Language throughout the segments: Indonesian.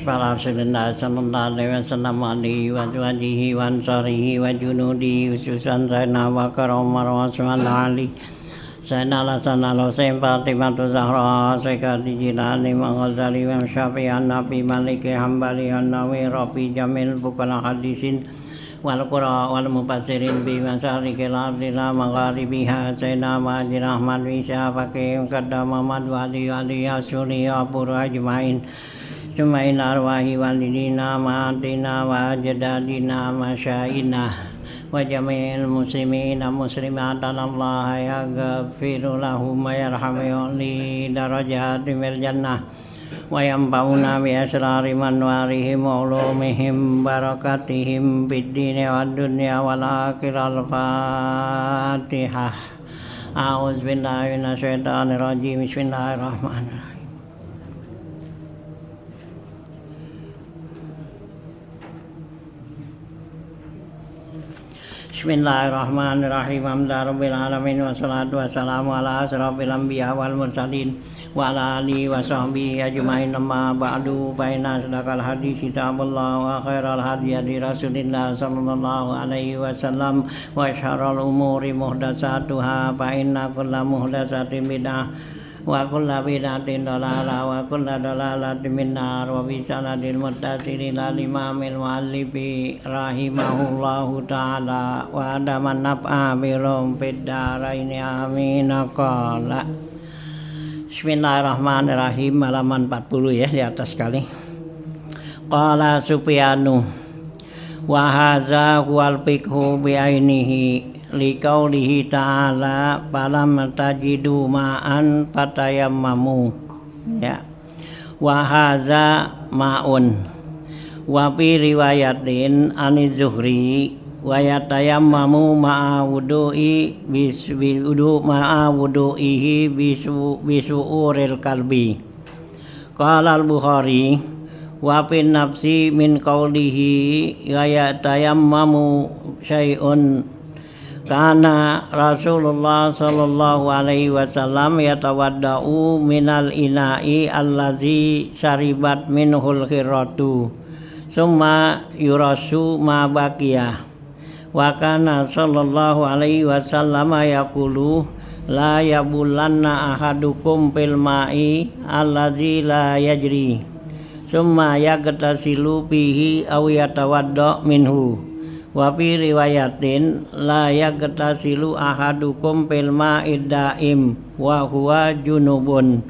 Ashbal Rasulullah sallallahu alaihi wasallam alihi wa azwajihi wa ansarihi wa junudi khususan Sayyidina Bakar Umar wa Usman Ali Sayyidina Hasan al-Husain Fatimah Zahra Sayyidina Jilani Imam Ghazali Imam Syafi'i An-Nabi Maliki Hambali An-Nawi Rafi Jamil Bukala Hadisin wal qura wal mufassirin bi masarikil ardi la magharibiha Sayyidina Mahdi Ahmad Isa Fakih Qaddam Muhammad Wali Wali Asuri Abu Ajmain Sumain arwahi walidina ma'atina wa ajdadina masyaina wa jami'il muslimina muslimatan Allah yaghfiru lahum wa yarhamu li darajatim fil jannah wa yanfa'una bi asrari manwarihim wa ulumihim barakatihim fid dini wad dunya wal akhirah. Al-Fatihah. A'udzu billahi minasyaitonir rajim. Bismillahirrahmanirrahim. Bismillahirrahmanirrahim. Alhamdulillahirabbil alamin wassalatu wassalamu ala asrofil anbiya wal mursalin wa ala alihi wa sahbihi ajmain. Amma ba'du fa inna asdaqal hadits kitabullah wa khairal hadi hadi Rasulillah sallallahu alaihi wasallam wa syarrul umuri muhdatsatuha fa inna kulla muhdatsatin bid'ah wa kullu bid'atin dhalalah wa kullu dhalalatin minnar. Wa bi sanadil muttasil ila imamil muallifi rahimahullahu ta'ala wa adaman naf'a birum fid dharaini amin. Qala Bismillahirrahmanirrahim. Halaman 40 ya, di atas sekali. Qala Sufyanu wa hadza huwal fiqhu bi ainihi liqaulihi ta'ala falam tajidu ma'an fatayammamu ya wa hadza ma'un wa fi riwayatin aniz Zuhri wa yatayammamu ma'a wudu'i wudu ma'a wudu'ihi bisu'uril kalbi. Qala al-Bukhari wa fin nafsi min qaulihi wa yatayammamu syai'un kana Rasulullah sallallahu alaihi wasallam yatawaddau minal ina'i allazi syaribat minhul khiratu summa yurasu ma baqiyah wa kana sallallahu alaihi wasallam yaqulu la yabulanna ahadukum fil ma'i allazi la yajri summa yagtasilu bihi aw yatawadda minhu. Wa fi riwayatin la yagtasilu ahadukum fil ma'id daim wa huwa junubun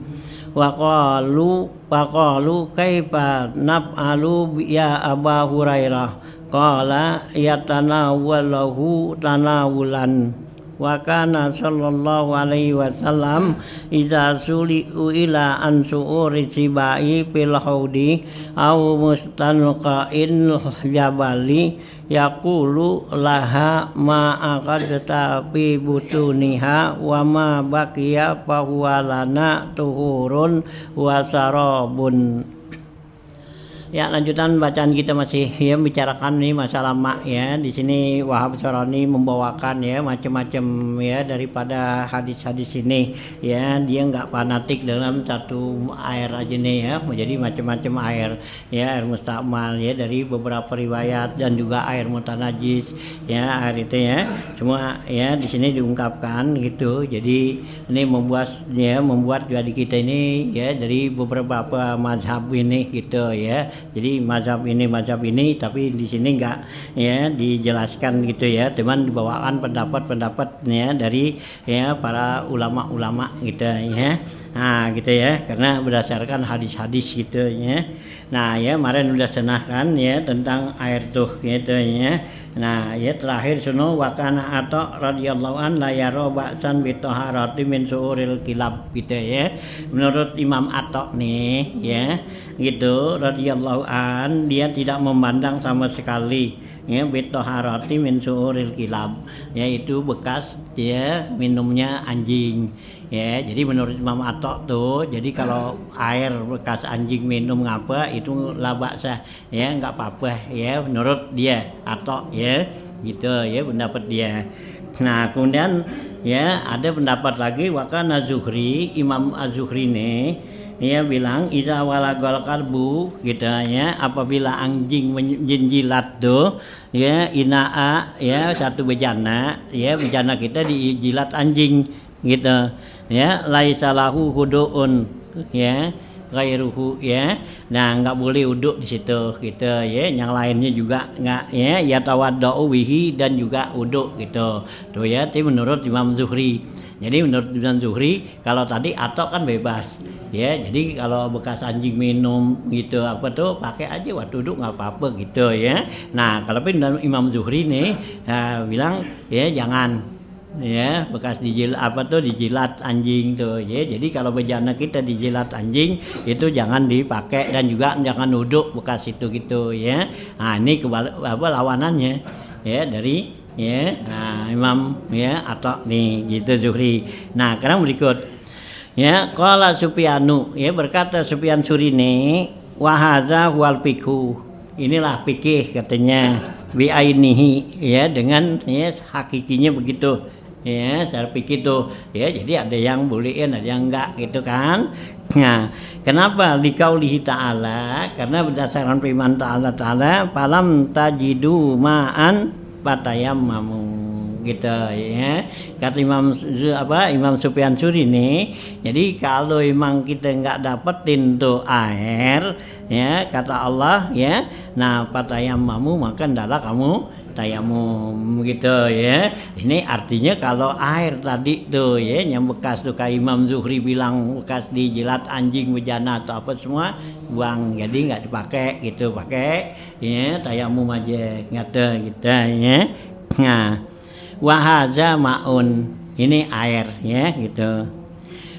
wa qalu kaifa naf'alu ya Aba Hurairah qala yatanawwalahu tanawulan wa kana sallallahu alaihi wasallam idza suli'u ila an su'uri sibai fil haudi aw mustanqa'in jabali yaqulu laha ma aqadta fi butuniha wa ma baqiya fa huwa lana tuhurun wa sarabun. Ya, lanjutan bacaan kita masih ya bicarakan nih masalah mak ya. Di sini Wahab Sorani membawakan ya macam-macam ya daripada hadis-hadis ini ya. Dia nggak fanatik dalam satu air aja nih ya. Jadi macam-macam air ya, air mustakmal ya dari beberapa riwayat dan juga air mutanajis ya, air itu ya. Cuma ya di sini diungkapkan gitu. Jadi ini membuat jadi kita ini ya dari beberapa mazhab ini gitu ya. Jadi mazhab ini tapi di sini enggak ya dijelaskan gitu ya, teman dibawakan pendapat-pendapatnya dari ya para ulama-ulama gitu ya. Nah gitu ya, karena berdasarkan hadis-hadis gitu ya. Nah ya kemarin udah senahkan ya tentang air tuh gitu ya. Nah ya terakhir suno wakana Atha radhiyallahu an la yara ba'san bi taharati min su'uril kilab gitu ya. Menurut Imam Atha nih ya gitu radhiyallahu an, dia tidak memandang sama sekali ya bi taharati min su'uril kilab, yaitu bekas dia minumnya anjing. Ya, jadi menurut Imam Atha tuh, jadi kalau air bekas anjing minum ngapa itu labaksa ya, nggak apa-apa ya menurut dia Atha ya, gitu ya pendapat dia. Nah kemudian ya ada pendapat lagi wakana Zuhri, Imam Az-Zuhri nih ya bilang iza walagol kalbu gitu ya, apabila anjing menjilat tuh ya inaa ya satu bejana ya, bejana kita dijilat anjing gitu ya, laisalahu huduun ya ghairuhu ya. Nah, nggak boleh uduk di situ gitu ya. Yang lainnya juga nggak ya tawaddau wihi dan juga uduk gitu. Tuh ya, itu menurut Imam Zuhri. Jadi menurut Imam Zuhri kalau tadi atok kan bebas. Ya, jadi kalau bekas anjing minum gitu apa tuh pakai aja waktu duduk nggak apa-apa gitu ya. Nah, kalau Imam Zuhri nih bilang ya jangan ya bekas dijilat anjing tuh ya. Jadi kalau bejana kita dijilat anjing itu jangan dipakai dan juga jangan duduk bekas itu gitu ya. Nah, ini lawanannya ya dari ya Imam ya atau nih gitu Zuhri. Nah, sekarang berikut ya qala Sufyanu ya, berkata Sufyan Surine wa hadza wal fiqhu, inilah fikih katanya bi ainihi ya, dengan ya hakikinya begitu ya, secara pikir tuh ya. Jadi ada yang bolehin ada yang enggak gitu kan. Nah, kenapa liqaulihi ta'ala, karena berdasarkan firman ta'ala falam tajidu ma'an fatayammamu gitu ya. Kata Imam Sufyan Tsuri nih, jadi kalau emang kita enggak dapetin tuh air ya kata Allah ya, nah fatayammamu maka hendaklah kamu tayamum gitu ya. Ini artinya kalau air tadi tuh ya yang bekas tuh kayak Imam Zuhri bilang bekas dijilat anjing bejana atau apa semua buang, jadi nggak dipakai gitu, pakai ya tayamum aja gitu ya. Nah, wahaza maun, ini air ya gitu.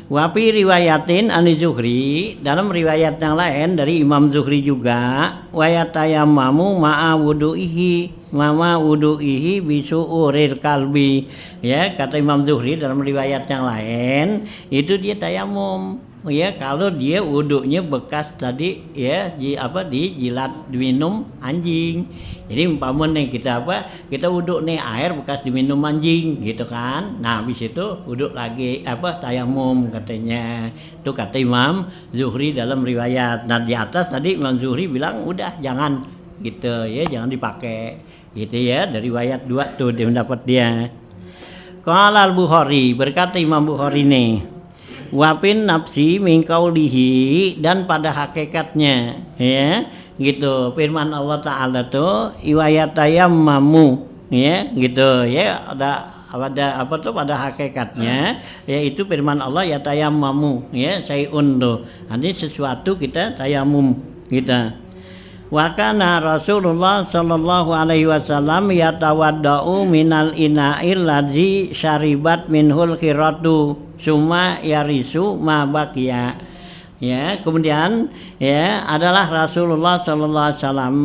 Wapi riwayatin ani Zuhri, dalam riwayat yang lain dari Imam Zuhri juga, wayatayamamu ma'a wudu'ihi mama wudu'ihi bisu'uril kalbi ya. Kata Imam Zuhri dalam riwayat yang lain itu dia tayamum ya kalau dia wuduknya bekas tadi ya dijilat diminum anjing. Jadi umpamanya kita wuduk nih air bekas diminum anjing gitu kan. Nah, habis itu wuduk lagi tayamum katanya. Itu kata Imam Zuhri dalam riwayat. Nah, di atas tadi Imam Zuhri bilang udah jangan gitu ya, jangan dipakai gitu ya. Dari riwayat 2 tuh dia mendapat dia. Qala al-Bukhari, berkata Imam Bukhari nih, wapin nafsi min qaulihi, dan pada hakikatnya ya gitu firman Allah Ta'ala tuh iwayatayammamu ya gitu ya, pada hakikatnya yaitu firman Allah ya tayammamu ya sayun tuh, nanti sesuatu kita tayamum kita. Wa kana Rasulullah sallallahu alaihi wasallam yatawaddau minal ina'il ladzi syaribat minhul khiratu summa yarisu ma baqiya ya. Kemudian ya adalah Rasulullah sallallahu alaihi wasallam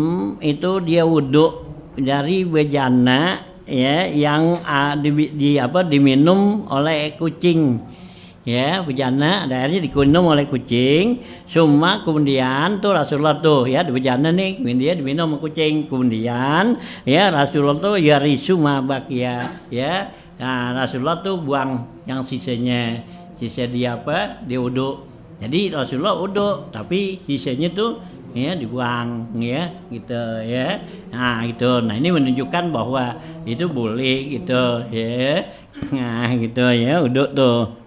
itu dia wuduk dari bejana ya yang diminum oleh kucing ya, bejana ada airnya diminum oleh kucing. Summa kemudian tuh Rasulullah tuh ya di bejana nih dia diminum sama kucing, kemudian ya Rasulullah tuh yarisu ma baqiya ya. Nah, Rasulullah tuh buang yang sisanya, sisa dia dia wuduk. Jadi Rasulullah wuduk tapi sisanya tuh ya dibuang ya gitu ya. Nah itu, nah ini menunjukkan bahwa itu boleh gitu ya. Nah gitu ya wuduk tuh.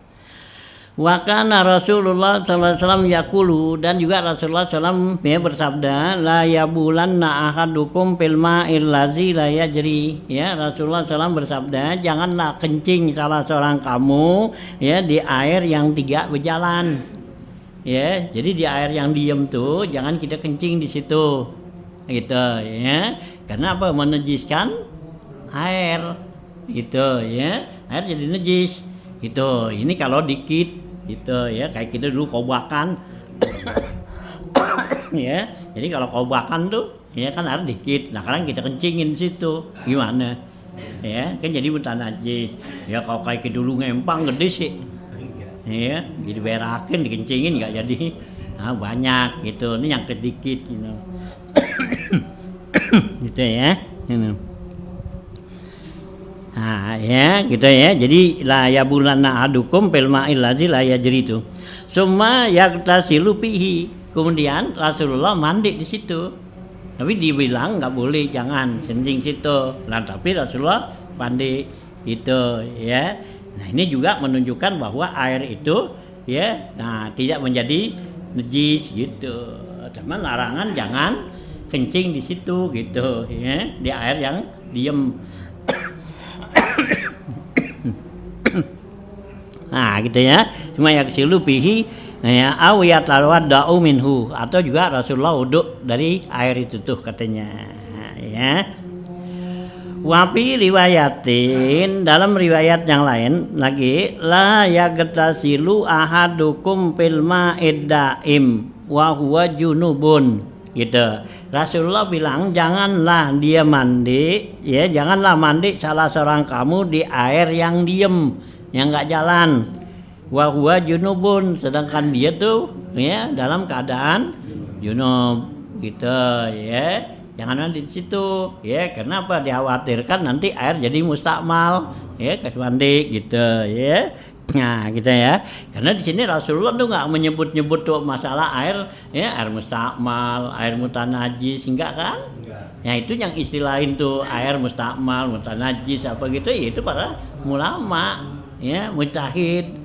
Wa kana Rasulullah sallallahu alaihi wasallam yaqulu, dan juga Rasulullah sallallahu ya bersabda la yabulanna ahadukum fil ma'il ladzi la yajri ya. Rasulullah sallallahu bersabda janganlah kencing salah seorang kamu ya di air yang tidak berjalan ya. Jadi di air yang diam tuh jangan kita kencing di situ gitu ya, karena apa? Menajiskan air gitu ya, air jadi najis gitu. Ini kalau dikit gitu ya, kayak kita dulu kobakan ya. Jadi kalau kobakan tuh ya kan air dikit, nah sekarang kita kencingin situ gimana ya, kan jadi bukan najis ya. Kalau kayak kita dulu ngempang gede sih ya, jadi berakin dikencingin nggak jadi banyak gitu. Ini yang kedikit gitu gitu ya. Nah ya gitu ya. Jadi la yabulanna ahadukum fil ma'il ladzi la yajri itu Summa yaktasilu fihi. Kemudian Rasulullah mandi di situ. Tapi dibilang nggak boleh, jangan kencing situ. Nah, tapi Rasulullah mandi itu ya. Nah, ini juga menunjukkan bahwa air itu ya, nah tidak menjadi najis gitu. Cuman larangan jangan kencing di situ gitu ya, di air yang diem. Nah gitu ya, cuma yaksilu bihi ya, aw yatawaddau minhu, atau juga Rasulullah wudhu dari air itu tuh katanya ya. Wa fi riwayatin, dalam riwayat yang lain lagi, la yagtasilu ahadukum fil ma'id daim wa huwa junubun gitu. Rasulullah bilang janganlah dia mandi ya, janganlah mandi salah seorang kamu di air yang diem, yang nggak jalan. Wa huwa junubun, sedangkan dia tuh ya dalam keadaan junub gitu ya. Jangan mandi di situ ya, kenapa? Dikhawatirkan nanti air jadi mustakmal ya, kasih mandi gitu ya. Nah gitu ya, karena di sini Rasulullah tuh nggak menyebut-nyebut tuh masalah air ya, air mustakmal, air mutanajis, enggak kan? Ya itu yang istilahin tuh air mustakmal, mutanajis apa gitu, ya itu para ulama ya, mujtahid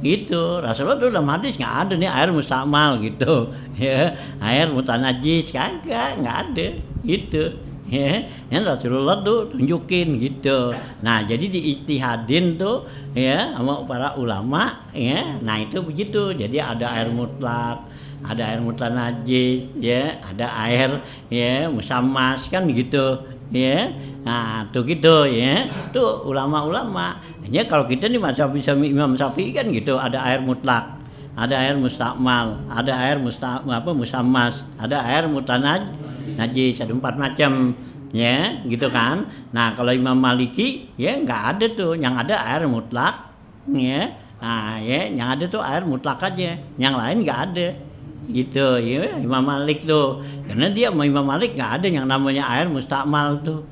gitu. Rasulullah tuh dalam hadis nggak ada nih air mustakmal gitu ya, air mutanajis kagak, nggak ada gitu ya. Yang Rasulullah tuh tunjukin gitu. Nah jadi diijtihadin tuh ya sama para ulama ya. Nah itu begitu, jadi ada air mutlak, ada air mutanajis ya, ada air ya musammas kan gitu ya. Nah tuh gitu ya, tuh ulama-ulama ya. Kalau kita nih mazhab Imam Syafi'i kan gitu, ada air mutlak, ada air mustakmal, ada air musammas, ada air mutanajis, ada 4 macam ya gitu kan. Nah kalau Imam Maliki ya nggak ada tuh, yang ada air mutlak ya. Nah ya yang ada tuh air mutlak aja, yang lain nggak ada gitu ya. Imam Malik tuh, karena dia Imam Malik nggak ada yang namanya air mustakmal tuh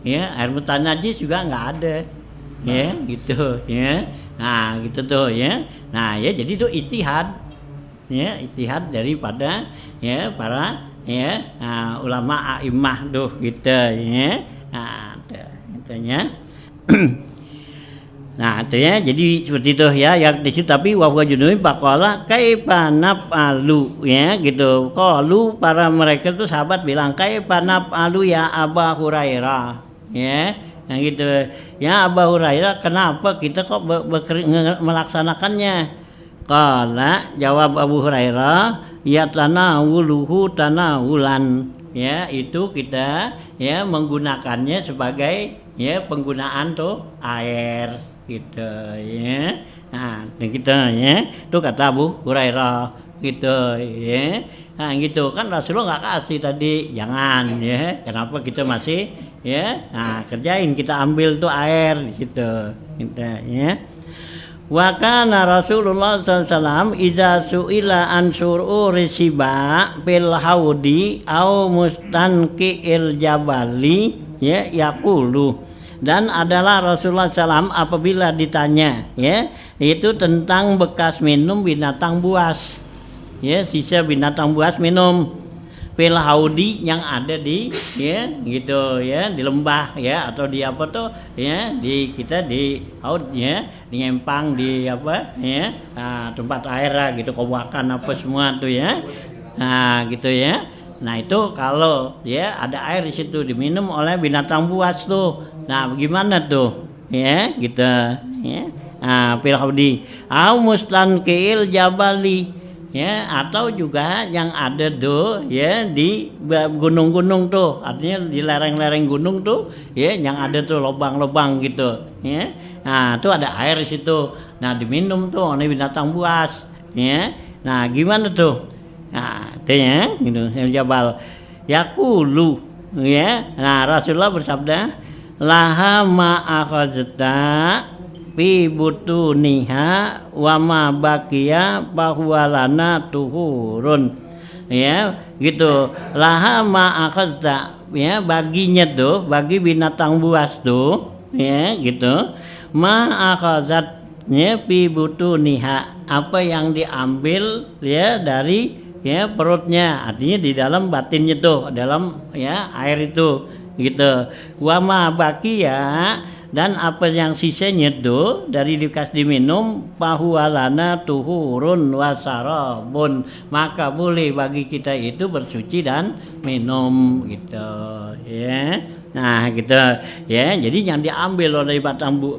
ya, air mutanajis juga nggak ada ya gitu ya. Nah gitu tuh ya. Nah ya jadi itu ijtihad ya, ijtihad daripada ya para ya ulama a'immah tuh gitu ya. Nah itu ya. Nah itu ya, jadi seperti itu ya yang di situ. Tapi wa huwa junubun faqala kaifa naf'alu ya gitu. Qalu, para mereka tuh sahabat bilang kaifa naf'alu ya Aba Hurairah ya. Nah gitu ya, Aba Hurairah kenapa kita kok melaksanakannya? Qala, jawab Abu Hurairah, ya tanawuluhu tanawulan ya, itu kita ya menggunakannya sebagai ya penggunaan tuh air gitu ya. Nah kita ya tuh kata Abu Hurairah gitu ya. Nah gitu kan Rasulullah nggak kasih tadi, jangan ya, kenapa kita masih ya, nah kerjain, kita ambil tuh air di situ gitu ya. Wa kana Rasulullah SAW idza su'ila an sur'uri siba bil haudi au mustanqi'il jabali ya yaqulu. Dan adalah Rasulullah SAW apabila ditanya ya itu tentang bekas minum binatang buas ya, sisa binatang buas minum fil haudi, yang ada di ya gitu ya, di lembah ya, atau di apa tuh ya, di kita di haud ya, di empang, di apa ya, nah, tempat air lah gitu, kobakan apa semua tuh ya. Nah gitu ya. Nah itu kalau ya ada air di situ diminum oleh binatang buas tuh, nah bagaimana tuh ya gitu ya. Nah fil haudi au mustanqil jabali ya, atau juga yang ada tuh ya di gunung-gunung tuh, artinya di lereng-lereng gunung tuh ya, yang ada tuh lubang-lubang gitu ya. Nah tuh ada air di situ, nah diminum tuh oleh binatang buas ya. Nah gimana tuh? Nah itu ya gitu, jabal yaqulu ya. Nah Rasulullah bersabda, laha ma akhazta fi butuniha wa ma baqiya bahwalana tuhurun ya gitu. Laha ma akhazta ya, baginya tuh, bagi binatang buas tuh ya gitu, ma akhazat ya fi butuniha, apa yang diambil ya dari ya perutnya, artinya di dalam batinnya tuh, dalam ya air itu gitu. Wa ma baqiya, dan apa yang sisanya tuh dari dikasih diminum, pahualana tuhurun wasarabun, maka boleh bagi kita itu bersuci dan minum gitu ya. Nah gitu ya, jadi yang diambil oleh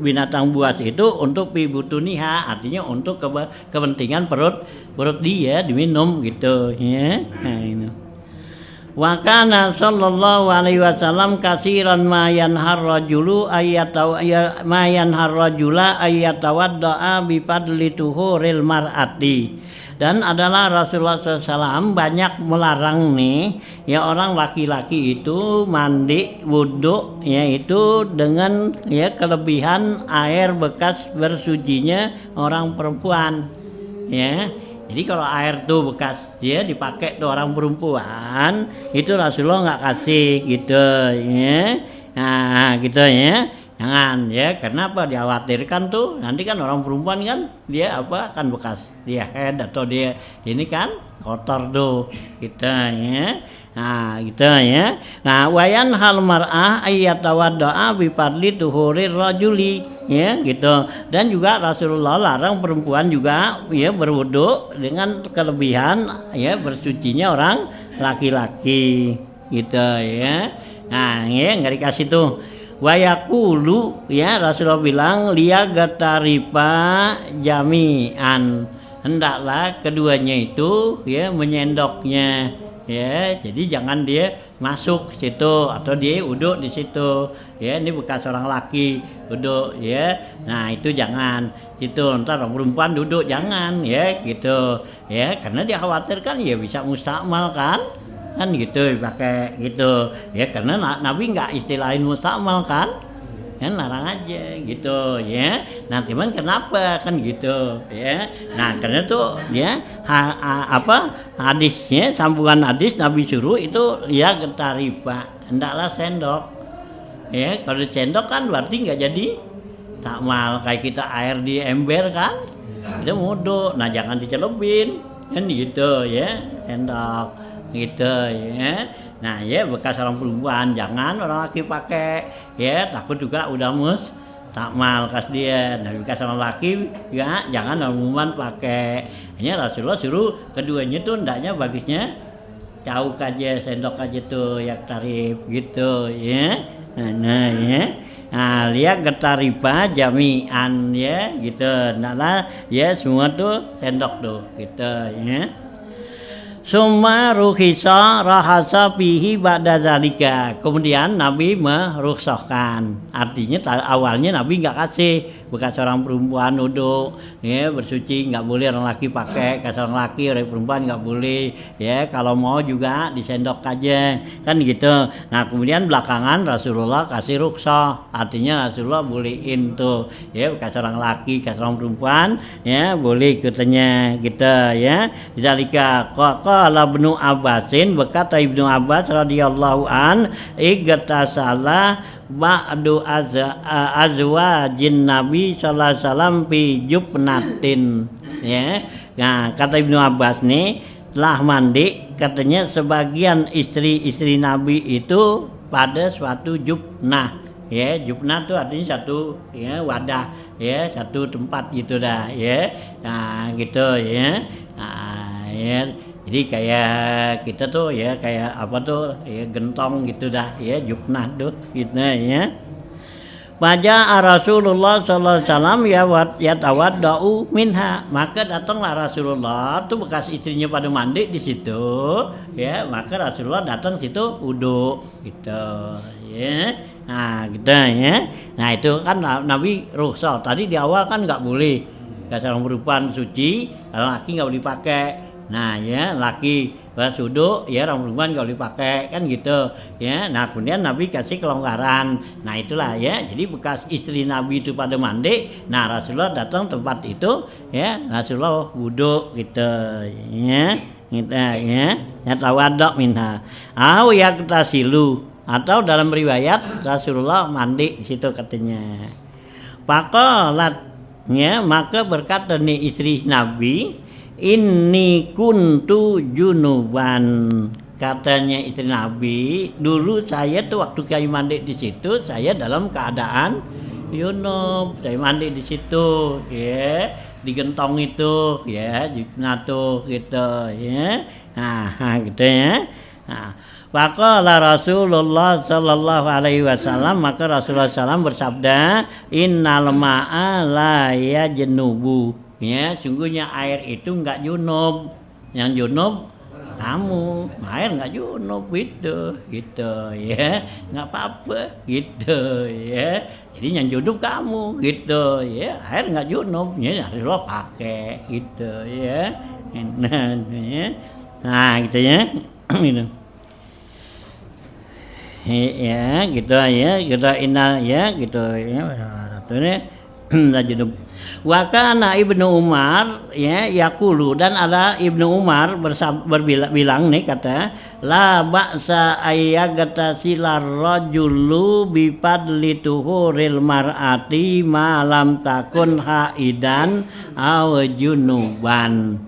binatang buas itu untuk pibutuniha, artinya untuk kepentingan perut dia diminum gitu ya. Nah, ini. Wa kana sallallahu alaihi wasallam katsiran ma yanhar rajulu ma yanhar rajula ayatawaddaa bi fadli tuhuril mar'ati. Dan adalah Rasulullah SAW banyak melarang nih ya orang laki-laki itu mandi wudhu yaitu dengan ya kelebihan air bekas bersucinya orang perempuan ya. Jadi kalau air tuh bekas dia dipakai tuh orang perempuan, itu Rasulullah nggak kasih gitu ya. Nah gitu ya, jangan ya, karena apa, dikhawatirkan tuh nanti kan orang perempuan kan dia apa kan bekas dia head atau dia ini kan kotor tuh gitu ya. Nah gitu ya. Nah wayan hal mar'ah ayyatawadda'a bi fadli tuhurir rajuli ya gitu. Dan juga Rasulullah larang perempuan juga ya berwudu dengan kelebihan ya bersucinya orang laki-laki gitu ya. Nah ya nggak dikasih tuh. Wayakulu ya Rasulullah bilang liyagataripa jami'an, hendaklah keduanya itu ya menyendoknya ya, jadi jangan dia masuk ke situ atau dia uduk di situ ya, ini bekas orang laki duduk ya, nah itu jangan itu, ntar orang perempuan duduk jangan ya gitu ya, karena dia khawatirkan ya bisa mustakmal kan gitu pakai gitu ya, karena Nabi nggak istilahin mustakmal kan larang aja gitu ya. Nah cuman kenapa kan gitu ya, nah karena tuh ya hadisnya, sambungan hadis Nabi suruh itu ya getariba, hendaklah sendok ya, kalau sendok kan berarti nggak jadi takmal kayak kita air di ember kan itu wudu, nah jangan dicelupin kan gitu ya, sendok gitu ya. Nah ya bekas orang perempuan jangan orang laki pakai ya, takut juga udah takmal kas dia. Nah bekas orang laki ya jangan orang perempuan pakai. Hanya Rasulullah suruh keduanya tuh hendaknya bagusnya cauk aja, sendok aja tuh yang tarif gitu ya. Nah ya. Nah lihat getariba jami'an ya gitu. Nah ya semua tuh sendok tuh gitu ya. Summa rukhisa rahasa fihi ba'da zalika. Kemudian Nabi merukhsahkan. Artinya awalnya Nabi enggak kasih bekas orang perempuan wudu ya bersuci, enggak boleh orang laki pakai, bekas orang laki orang perempuan enggak boleh ya, kalau mau juga disendok aja kan gitu. Nah kemudian belakangan Rasulullah kasih rukhsah, artinya Rasulullah bolehin tuh ya bekas orang laki, bekas orang perempuan ya boleh ikutnya gitu ya. Zalika qala Ibnu Abbasin, berkata Ibnu Abbas radhiyallahu an, igtasala ba'du azwajin Nabi sallallahu alaihi wasallam fi jubnatin ya. Nah kata Ibnu Abbas nih, telah mandi katanya sebagian istri-istri Nabi itu pada suatu jubnah ya. Jubnah itu artinya satu ya wadah ya, satu tempat gitu dah ya. Nah gitu ya. Nah ya, jadi kayak kita tuh ya kayak apa tuh ya gentong gitu dah ya, jubnah tuh gitu ya. Baca Rasulullah sallallahu alaihi wasallam ya tawaddau minha, maka datanglah Rasulullah tuh bekas istrinya pada mandi di situ ya, maka Rasulullah datang situ wudu gitu ya. Nah gitu ya. Nah itu kan Nabi rukhsah, tadi di awal kan nggak boleh bekas orang perempuan suci, kalau laki nggak boleh dipakai. Nah ya laki pas wudu ya orang perempuan kalau dipakai kan gitu ya. Nah kemudian Nabi kasih kelonggaran. Nah itulah ya, jadi bekas istri Nabi itu pada mandi, nah Rasulullah datang tempat itu ya, Rasulullah wudu gitu ya, gitu ya, tawaddo minha au yaktasilu, atau dalam riwayat Rasulullah mandi di situ katanya. Faqalat ya, maka berkata nih istri Nabi, inni kuntu junuban. Katanya istri Nabi, dulu saya tuh waktu kayak mandi di situ, saya dalam keadaan junub. Saya mandi di situ, ya, di gentong itu, ya, tuh gitu, ya. Nah, gitu ya. Nah, faqala Rasulullah sallallahu alaihi wasallam, maka Rasulullah SAW bersabda, innal ma'a la yajnubu. Ya, sungguhnya air itu enggak junub. Yang junub kamu, air nggak junub gitu ya, nggak apa-apa gitu ya. Jadi yang junub kamu gitu ya, air nggak junub ya, harus lo pakai gitu ya. Nah gitu ya, gitu. Ya gitu ya, kita inal ya gitu ya, ratunya junub. Wa kana Ibnu Umar ya yaqulu, dan ada Ibnu Umar berbilang nih, kata la ba'sa ayyagata silar rajulu bi fadli tuhuril mar'ati ma lam takun haidan aw junuban.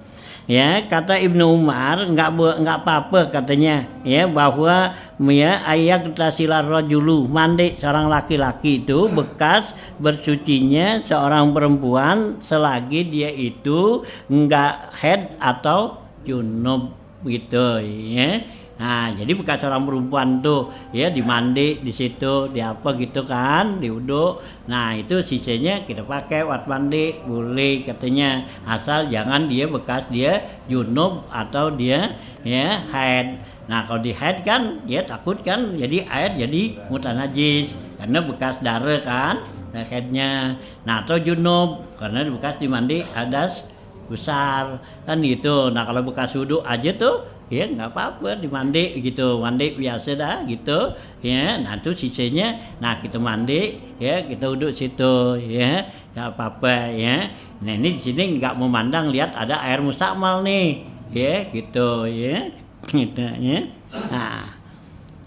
Ya, kata Ibnu Umar, enggak apa-apa katanya ya, bahwa ya ayak tasilar rajulu, mandi seorang laki-laki itu bekas bersucinya seorang perempuan selagi dia itu enggak haid atau junub gitu ya. Nah, jadi bekas seorang perempuan tuh ya dimandi di situ, di apa gitu kan, di wudu. Nah, itu sisanya kita pakai buat mandi, boleh katanya, asal jangan dia bekas dia junub atau dia ya haid. Nah, kalau di haid kan ya takut kan jadi air jadi mutanajis karena bekas darah kan, haidnya. Nah, atau junub karena bekas dimandi hadas besar kan gitu. Nah, kalau bekas wudu aja tuh ya nggak apa-apa dimandi gitu, mandi biasa dah gitu ya. Nah itu sisanya, nah kita mandi ya, kita duduk situ ya, nggak apa-apa ya. Nah ini di sini nggak memandang lihat ada air mustakmal nih ya gitu ya, gitu ya.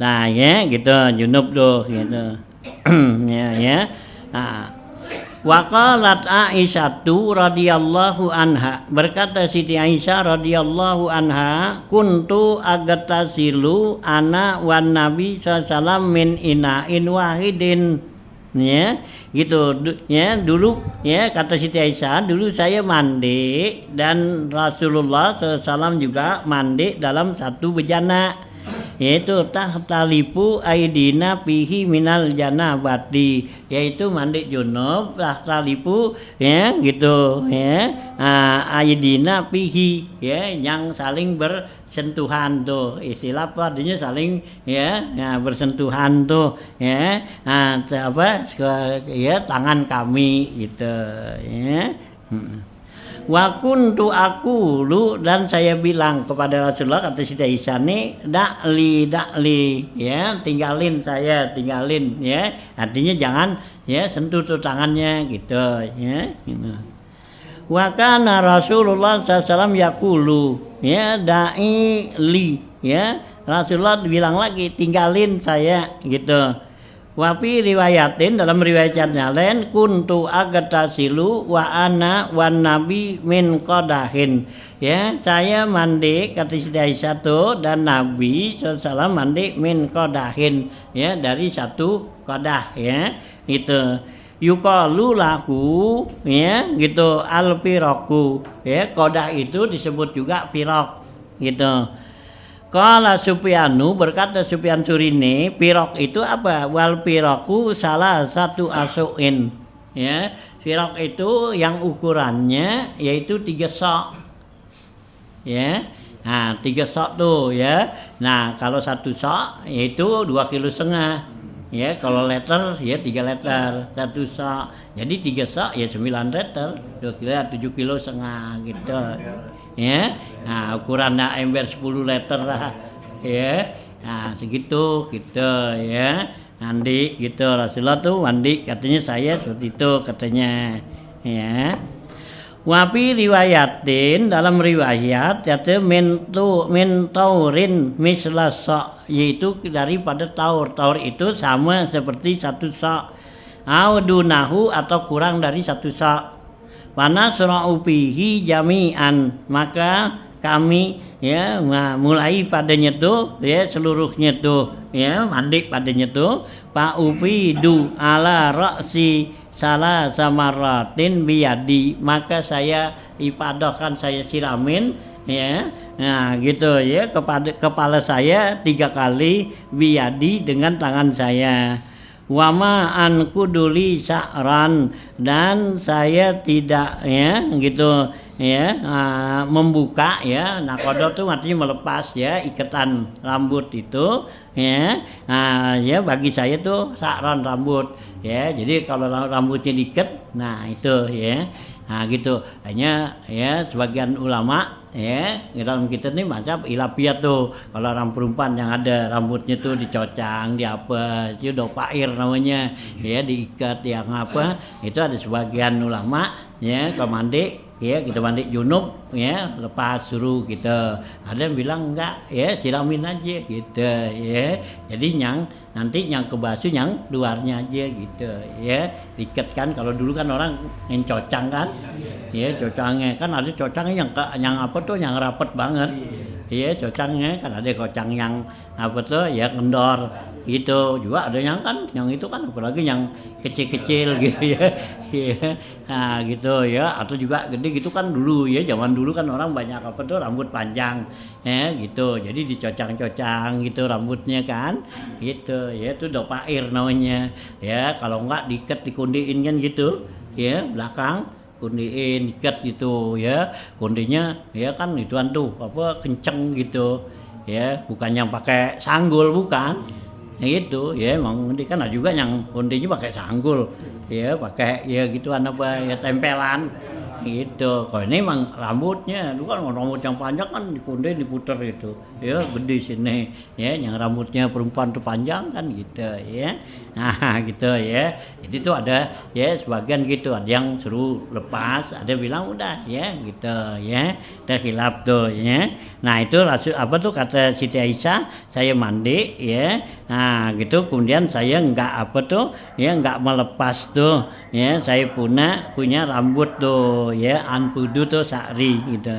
Nah ya gitu junub tuh gitu ya. Nah, waqalat Aisyatu radhiyallahu anha, berkata Siti Aisyah radhiyallahu anha, kuntu agatasilu ana wan nabi sallallahu min ina'in wahidin. Ya, gitu ya, dulu ya, kata Siti Aisyah, dulu saya mandi dan Rasulullah SAW juga mandi dalam satu bejana, yaitu tahtalifu aidina fihi minal janabati, yaitu mandi junub tahtalifu ya gitu ya, aidina fihi ya, yang saling bersentuhan tuh, istilah apa artinya saling ya, bersentuhan tuh ya, apa ya, tangan kami gitu ya. Wa kuntu aqulu, dan saya bilang kepada Rasulullah, kata Siti Aisyah nih, dakli ya, tinggalin ya, artinya jangan ya sentuh tuh tangannya gitu ya gitu. Wa kana Rasulullah SAW yaqulu ya da'i li ya, Rasulullah bilang lagi tinggalin saya gitu. Wafi riwayatin, dalam riwayatnya lain, kuntu agatasilu wa ana wan nabi min qadahin ya, saya mandi, kata Siti Aisyah tuh, dan Nabi SAW mandi min qadahin ya, dari satu qadah ya itu. Yuqalu lahu ya gitu al firaku ya, qadah itu disebut juga firaq gitu. Qala Sufyanu, berkata Sufyan Surine, pirok itu apa? Wal piroku salah satu asuin ya, pirok itu yang ukurannya yaitu 3 sok ya. Nah 3 sok tuh ya. Nah kalau 1 sok yaitu 2,5 kilo ya, kalau liter ya 3 liter 1 sok, jadi 3 sok ya 9 liter, 2 kilo 7,5 kilo gitu ya. Nah ukurannya ember 10 liter lah ya, nah segitu gitu ya, mandi gitu. Rasulullah tuh mandi, katanya saya seperti itu katanya ya. Wafi riwayatin, dalam riwayat yaitu min taurin misla sok, yaitu daripada taur itu sama seperti 1 sok, audunahu atau kurang dari 1 sok Panasra'u bihi jami'an, maka kami ya mulai padanya tuh ya seluruhnya tuh ya mandi padanya tuh fa'ufidu ala ra'si salah samaratin biyadi, maka saya ipadahkan, saya siramin ya, nah gitu ya kepada kepala saya 3 kali biyadi dengan tangan saya. Wama an kuduli sa'ran, dan saya tidak ya gitu ya membuka ya, nakodor itu artinya melepas ya ikatan rambut itu ya, ya bagi saya tuh sa'ran rambut ya, jadi kalau rambutnya diikat, nah itu ya, nah gitu. Hanya ya sebagian ulama ya dalam kita nih mazhab ilafiyah tuh, kalau orang perempuan yang ada rambutnya tuh dicocang, di apa itu dopair namanya ya, diikat yang apa, itu ada sebagian ulama ya kalau mandi ya kita mandi junub ya lepas suruh gitu, ada yang bilang enggak ya siramin aja gitu ya, jadi nanti yang kebasuh yang luarnya aja gitu ya, diikat kan. Kalau dulu kan orang yang cocang kan ya, cocangnya kan ada cocangnya yang apa tuh yang rapet banget ya, cocangnya kan ada kocang yang apa tuh ya kendor gitu juga, ada yang kan yang itu kan apalagi yang kecil-kecil gitu ya, nah gitu ya, atau juga gede gitu kan dulu ya, zaman dulu kan orang banyak apa tuh rambut panjang ya gitu, jadi dicocang-cocang gitu rambutnya kan gitu ya, itu dopair namanya ya, kalau enggak diikat dikundiin kan gitu ya, belakang kundiin ikat gitu ya, kundinya ya kan ituan tuh apa kenceng gitu ya, bukan yang pakai sanggul, bukan ya gitu ya, emang ini kan ada juga yang kundinya pakai sanggul ya, pakai ya gituan apa ya tempelan gitu. Kalau ini emang rambutnya, itu kan rambut yang panjang kan dikundi diputer gitu ya, gede sini ya, yang rambutnya perempuan tuh panjang kan gitu ya, nah gitu ya. Jadi tuh ada ya sebagian gitu, ada yang suruh lepas, ada bilang udah ya gitu ya, ada khilaf tuh ya. Nah itu Rasul apa tuh kata Siti Aisyah, saya mandi ya, nah gitu kemudian saya enggak apa tuh ya, enggak melepas tuh ya, saya punya rambut tuh ya, anfudu tuh sa'ri gitu.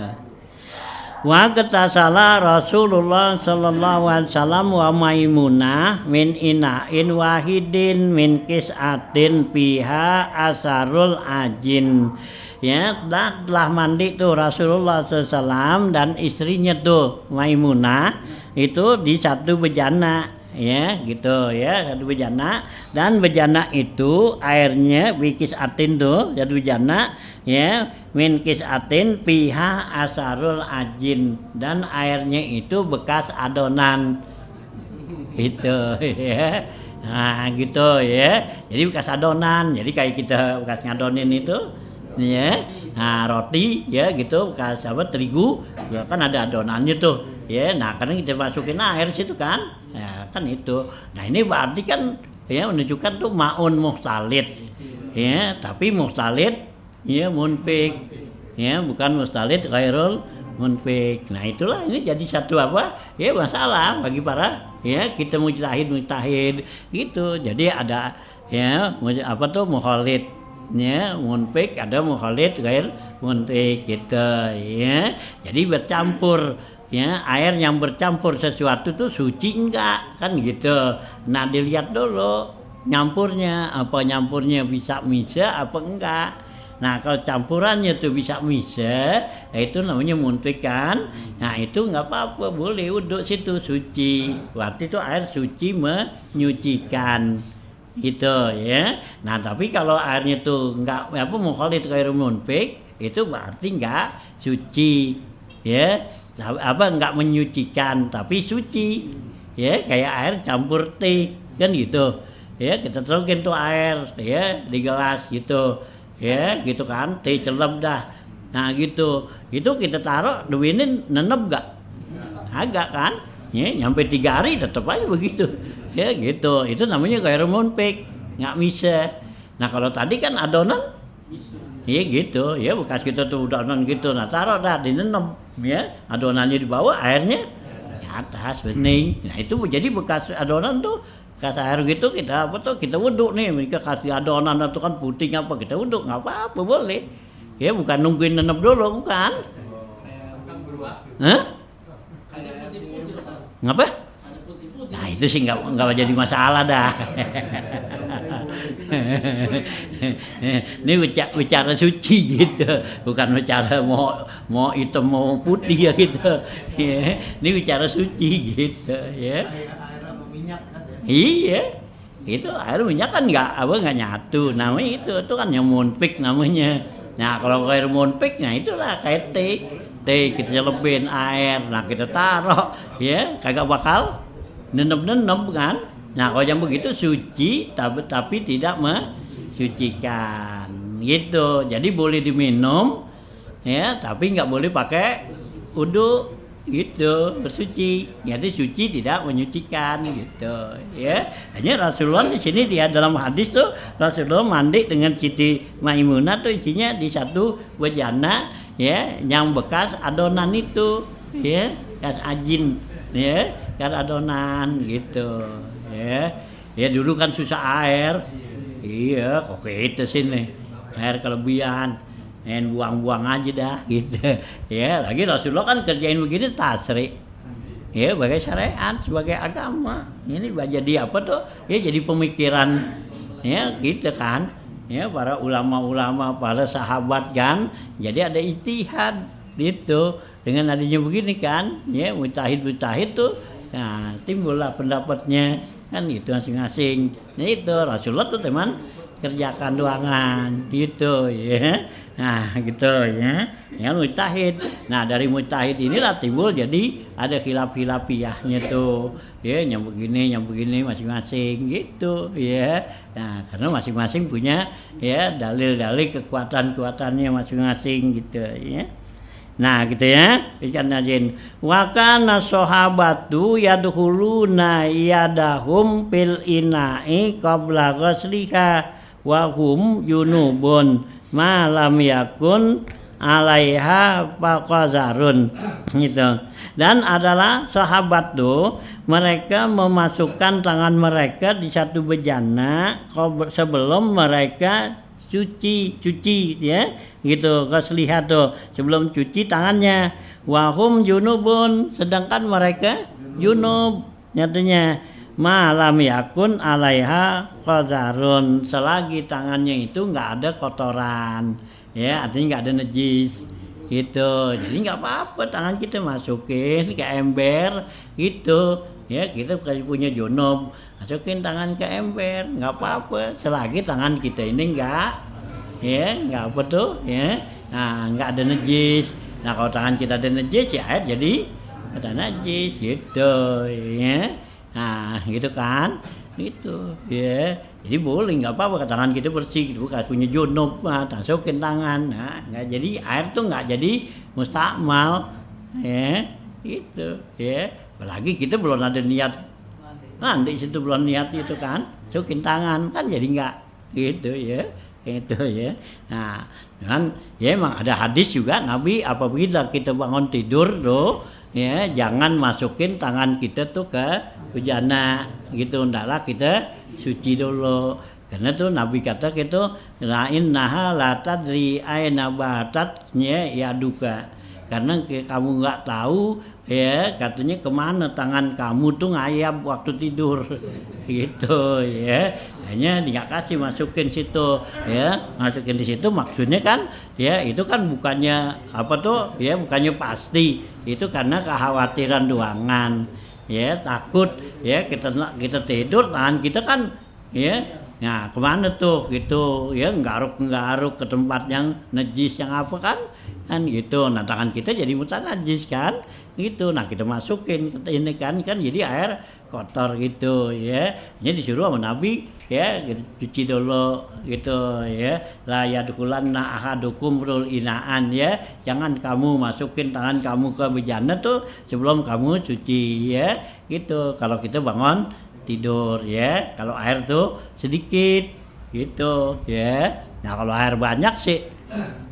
Wa ketasala Rasulullah sallallahu alaihi wasallam wa Maimunah min ina'in wahidin min kis'atin fiha asarul ajin. Ya, telah mandi tuh Rasulullah SAW dan istrinya tuh Maimunah itu di satu bejana ya gitu ya, satu bejana, dan bejana itu airnya bikis atin tuh satu bejana ya, min kis atin piha asarul ajin, dan airnya itu bekas adonan itu ya, nah gitu ya, jadi bekas adonan, jadi kayak kita bekas ngadonin itu ya, nah roti ya gitu bekas apa terigu ya, kan ada adonannya tuh ya, nah karena kita masukin air situ kan ya, kan itu. Nah ini berarti kan ya menunjukkan tuh maun mukhtalid ya, tapi mukhtalid ya munfik ya, bukan mukhtalid ghairul munfik. Nah itulah ini jadi satu apa ya masalah bagi para ya kita mujtahid gitu. Jadi ada ya apa tuh mukhalid ya munfik, ada mukhalid ghair munfik gitu ya. Jadi bercampur ya, air yang bercampur sesuatu tuh suci enggak kan gitu. Nah dilihat dulu nyampurnya, apa nyampurnya bisa misa apa enggak. Nah kalau campurannya tuh bisa misa, itu namanya munfik kan. Nah itu enggak apa-apa, boleh wudhu situ suci, berarti itu air suci menyucikan gitu ya. Nah tapi kalau airnya tuh enggak apa mukhalid ghairu munfik, itu berarti enggak suci ya, apa enggak menyucikan tapi suci ya, kayak air campur teh kan gitu ya, kita taruhin tuh air ya di gelas gitu ya, gitu kan teh celep dah, nah gitu itu kita taruh duwinin nenep gak? Agak kan ya, nyampe 3 hari tetap aja begitu ya gitu, itu namanya ghairu munfik, nggak bisa. Nah kalau tadi kan adonan iya gitu ya, bekas kita tuh adonan gitu, nah taruh dah di nenem ya, adonannya di bawah, airnya di atas bening. Nah itu jadi bekas adonan tuh, bekas air gitu kita apa tuh kita wudhu nih, mereka kasih adonan itu kan putih apa kita wudhu nggak apa-apa boleh Ya bukan nungguin nenep dulu, bukan. Hah? Ngapa? Nah itu sih nggak jadi masalah dah. Ini bicara suci gitu, bukan bicara mau hitam mau putih ya gitu. Ya, ini bicara suci gitu ya. Iya, itu air minyak kan nggak nyatu, namanya itu kan yang munpik namanya. Nah kalau air munpik, nah itulah kayak teh kita celupin air, nah kita taruh, ya kagak bakal nenep kan. Nah kalau yang begitu suci tapi tidak mensucikan gitu. Jadi boleh diminum ya tapi nggak boleh pakai wudu gitu, bersuci. Jadi suci tidak menyucikan gitu ya. Hanya Rasulullah di sini dia dalam hadis tuh Rasulullah mandi dengan Siti Maimunah tuh isinya di satu bejana ya yang bekas adonan itu ya, bekas ajin ya, kan adonan gitu. Ya dulu kan susah air, iya kok kita sini air kelebihan, main buang-buang aja dah gitu. Ya lagi Rasulullah kan kerjain begini tasri, ya sebagai syariat, sebagai agama. Ini jadi apa tuh? Ya jadi pemikiran, ya gitu kan. Ya para ulama-ulama, para sahabat kan, jadi ada ijtihad gitu. Dengan adanya begini kan, ya mujtahid tuh, nah timbullah pendapatnya. Kan gitu masing-masing. Nah itu Rasulullah tuh teman kerjakan doangan gitu ya. Nah gitu ya. Ya mujtahid. Nah dari mujtahid inilah timbul jadi ada khilaf-khilafiyahnya tuh. Ya yang begini masing-masing gitu ya. Nah karena masing-masing punya ya dalil-dalil kekuatan-kuatannya masing-masing gitu ya. Nah gitu ya, ikan najin. Wa kana sahabatu yadkhuluna yadahum fil ina'i qabla ghusliha wa hum junubun ma lam yakun alaiha faqazarun gitu. Dan adalah sahabat tuh mereka memasukkan tangan mereka di satu bejana sebelum mereka cuci ya gitu ghusliha tuh sebelum cuci tangannya wahum junubun sedangkan mereka junub nyatanya malam yakun alaiha qazarun selagi tangannya itu nggak ada kotoran ya artinya nggak ada najis gitu jadi nggak apa-apa tangan kita masukin ke ember gitu ya kita punya junub masukin tangan ke ember nggak apa-apa selagi tangan kita ini nggak apa tuh ya nah nggak ada najis nah kalau tangan kita ada najis ya air jadi ada najis gitu ya nah gitu kan gitu ya jadi boleh nggak apa-apa tangan kita bersih gitu bukan punya junub masukin tangan nah nggak jadi air tuh nggak jadi mustakmal ya gitu ya apalagi kita belum ada niat nanti situ belum niat itu kan masukin tangan kan jadi nggak gitu ya itu ya nah dan ya emang ada hadis juga Nabi apabila kita bangun tidur tuh ya jangan masukin tangan kita tuh ke bejana gitu ndaklah kita suci dulu karena tuh Nabi kata gitu la innaha la tadri aina batatnya ya duka karena kamu nggak tahu ya katanya kemana tangan kamu tuh ngayap waktu tidur gitu ya hanya nggak kasih masukin situ ya masukin di situ maksudnya kan ya itu kan bukannya apa tuh ya bukannya pasti itu karena kekhawatiran doangan ya takut ya kita tidur tangan kita kan ya nah kemana tuh gitu ya ngaruk ke tempat yang najis yang apa kan gitu nah tangan kita jadi mutanajis kan gitu nah kita masukin ini kan jadi air kotor gitu ya jadi disuruh sama Nabi ya gitu, cuci dulu gitu ya la yadkhulanna ahadukum rul inaan ya jangan kamu masukin tangan kamu ke bejana tuh sebelum kamu cuci ya gitu kalau kita bangun tidur ya kalau air tuh sedikit gitu ya nah kalau air banyak sih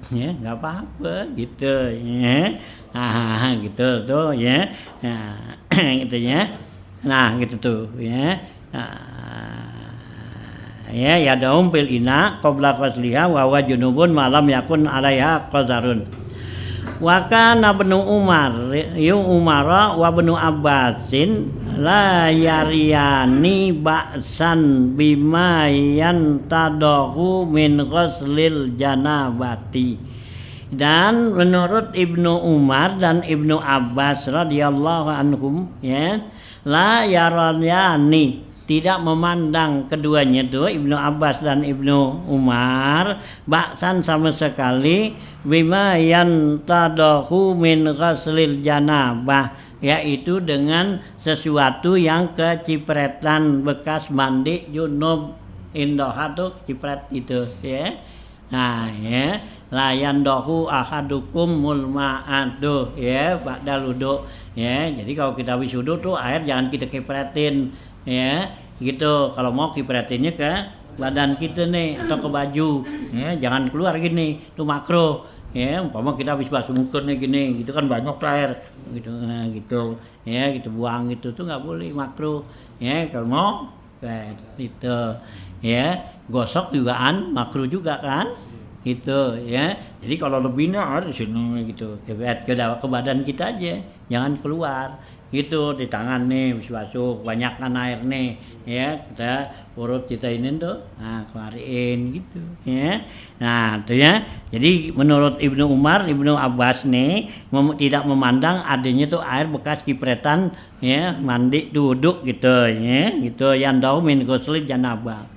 ya nggak apa-apa gitu ya gitu tuh ya nah gitu ya nah gitu tuh ya ya yadaum fil ina qabla qasliha wa huwa junubun malam yakun alaiha qazarun. Wa kana ibnu Umar Umara wa ibnu Abbasin la yariyani ba'san bima yantadahu min ghuslil janabati. Dan menurut Ibnu Umar dan Ibnu Abbas radhiyallahu anhum ya la yarani tidak memandang keduanya itu Ibnu Abbas dan Ibnu Umar ba'san sama sekali bima yantadahu min ghuslil janabah, yaitu dengan sesuatu yang kecipretan bekas mandi junub indoha tuh cipret itu ya. Nah ya layan dohu ahadukum mulma'atu ya ba'dal wudu ya. Jadi kalau kita habis wudu tuh air jangan kita kipretin ya gitu. Kalau mau kipretinnya ke badan kita nih atau ke baju ya, jangan keluar gini itu makro ya. Umpama kita habis basuh muka nih gini gitu kan banyak air gitu nah, gitu ya gitu buang gitu tuh nggak boleh makro ya. Kalau mau gitu ya gosok jugaan makro juga kan gitu ya. Jadi kalau lebihnya harus sini gitu ke badan kita aja jangan keluar gitu. Di tangan nih habis basuh banyakkan air nih ya kita urut kita ini tuh nah keluarin gitu ya. Nah itu ya. Jadi menurut Ibnu Umar Ibnu Abbas nih tidak memandang adanya tuh air bekas kipretan ya mandi tuh wuduk gitu ya gitu yang dau min ghusli janabah.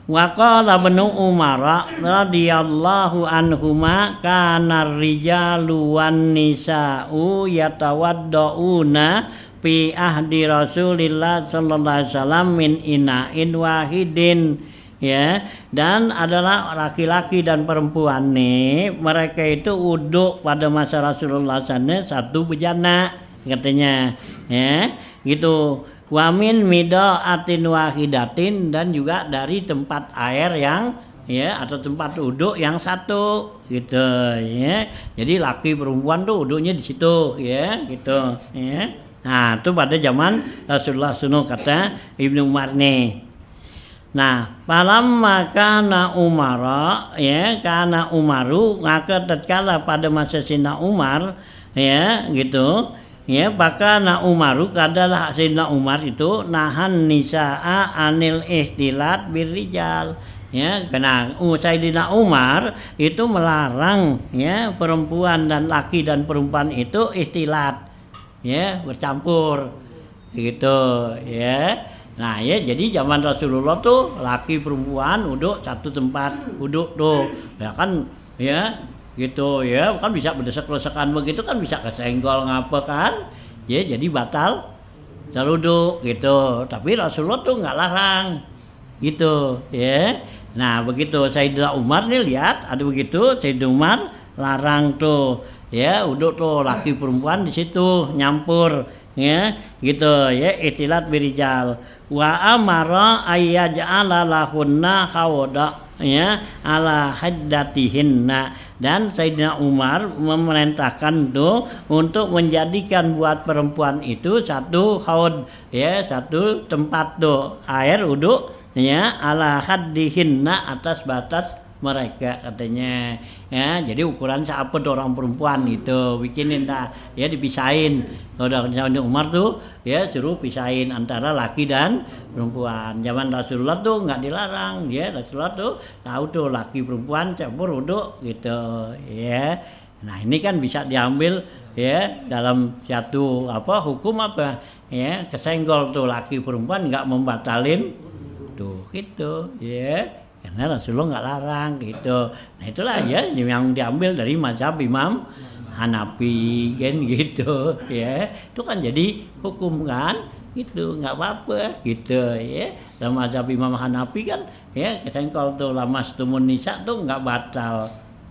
Wa qala Ibnu Umar radhiyallahu anhuma kana rijalu wan nisa'u yatawaddauna fi ahdi Rasulillah sallallahu alaihi wasallam min ina'in wahidin ya. Dan adalah laki-laki dan perempuan nih mereka itu wudhu pada masa Rasulullah sana satu bejana katanya ya gitu. Wamin midaatin wahidatin dan juga dari tempat air yang ya atau tempat wudhu yang satu gitu ya. Jadi laki perempuan tuh wudhunya di situ ya gitu ya. Nah itu pada zaman Rasulullah SAW kata Ibnu Umar nih. Nah palam maka na Umara ya karena Umaru maka tatkala pada masa Sayyidina Umar ya gitu ya maka na Umaru kadalah Sayyidina Umar itu nahan nisaa anil istilat birrijal ya. Karena Sayyidina Umar itu melarang ya perempuan dan laki dan perempuan itu istilat ya bercampur gitu ya. Nah ya jadi zaman Rasulullah tuh laki perempuan wudhu satu tempat wudhu tuh ya kan ya gitu ya kan bisa berdesak-desakan begitu kan bisa kesenggol ngapa kan ya jadi batal wudhu gitu. Tapi Rasulullah tuh nggak larang gitu ya. Nah begitu Sayyidina Umar nih lihat ada begitu Sayyidina Umar larang tuh ya wudhu tuh laki perempuan di situ nyampur ya gitu ya itilat birijal wa amara ayyaj'ala lahunna khawda ya ala haddatihinna. Dan Sayyidina Umar memerintahkan tuh untuk menjadikan buat perempuan itu satu haud ya satu tempat tuh air wudhu ya ala haddihinna atas batas mereka katanya ya. Jadi ukuran siapa tuh orang perempuan itu bikinin dah ya dipisahin. Kalau Sayyidina Umar tuh ya suruh pisahin antara laki dan perempuan. Zaman Rasulullah tuh nggak dilarang ya. Rasulullah tuh tahu tuh laki perempuan campur wudhu gitu ya. Nah ini kan bisa diambil ya dalam satu apa hukum apa ya kesenggol tuh laki perempuan nggak membatalin tuh gitu ya. Karena Rasulullah nggak larang gitu. Nah itulah ya yang diambil dari mazhab Imam Hanafi kan gitu ya. Itu kan jadi hukum kan gitu nggak apa-apa gitu ya. Dalam mazhab Imam Hanafi kan ya kesenggol tuh lamas tumun nisa tuh nggak batal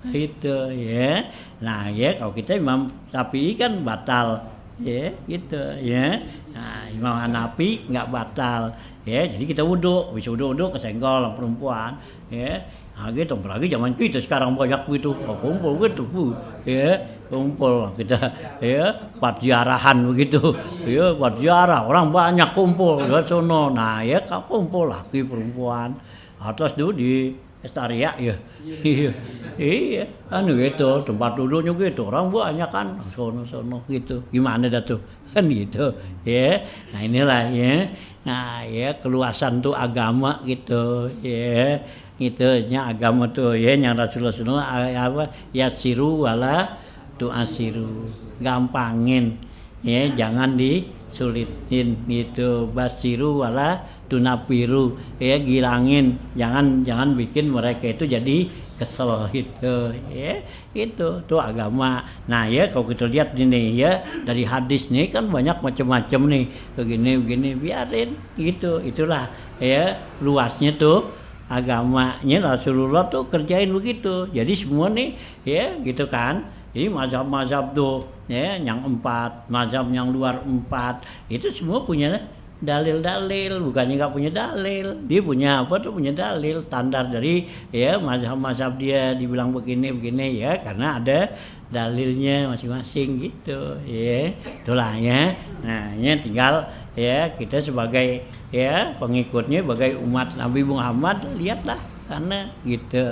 gitu ya. Nah ya kalau kita Imam Syafi'i kan batal ya gitu ya. Nah Imam Hanafi nggak batal ya. Jadi kita wudhu bisa wudhu kesenggol perempuan ya. Nah gitu apalagi zaman kita sekarang banyak gitu kumpul gitu ya kumpul kita ya empat ziarahan begitu ya empat ziarah orang banyak kumpul ke sono. Nah ya kumpul laki perempuan atas tuh di Estaria ya. Iya. Iya, anu gitu, tempat duduknya gitu, orang banyak kan, sono gitu. Gimana dah tuh? Kan gitu. Ya. Nah, inilah ya. Nah, ya keluasan tuh agama gitu, ya. Gitu nya agama tuh ya yang Rasulullah apa yasiru wala tuasiru. Gampangin. Ya, jangan disulitin gitu. Basiru wala tunapiru. Ya, gilangin. Jangan bikin mereka itu jadi kesel gitu ya, itu tuh agama. Nah ya kalau kita lihat ini ya dari hadis nih kan banyak macam-macam nih, begini biarin gitu, itulah ya luasnya tuh agamanya Rasulullah tuh kerjain begitu. Jadi semua nih ya gitu kan. Jadi mazhab-mazhab tuh ya yang 4, mazhab yang luar 4 itu semua punya dalil-dalil, bukannya nggak punya dalil, dia punya apa tuh, punya dalil standar dari ya mazhab-mazhab dia dibilang begini ya karena ada dalilnya masing-masing gitu ya, itulah ya. Nah ini tinggal ya kita sebagai ya pengikutnya sebagai umat Nabi Muhammad lihatlah karena gitu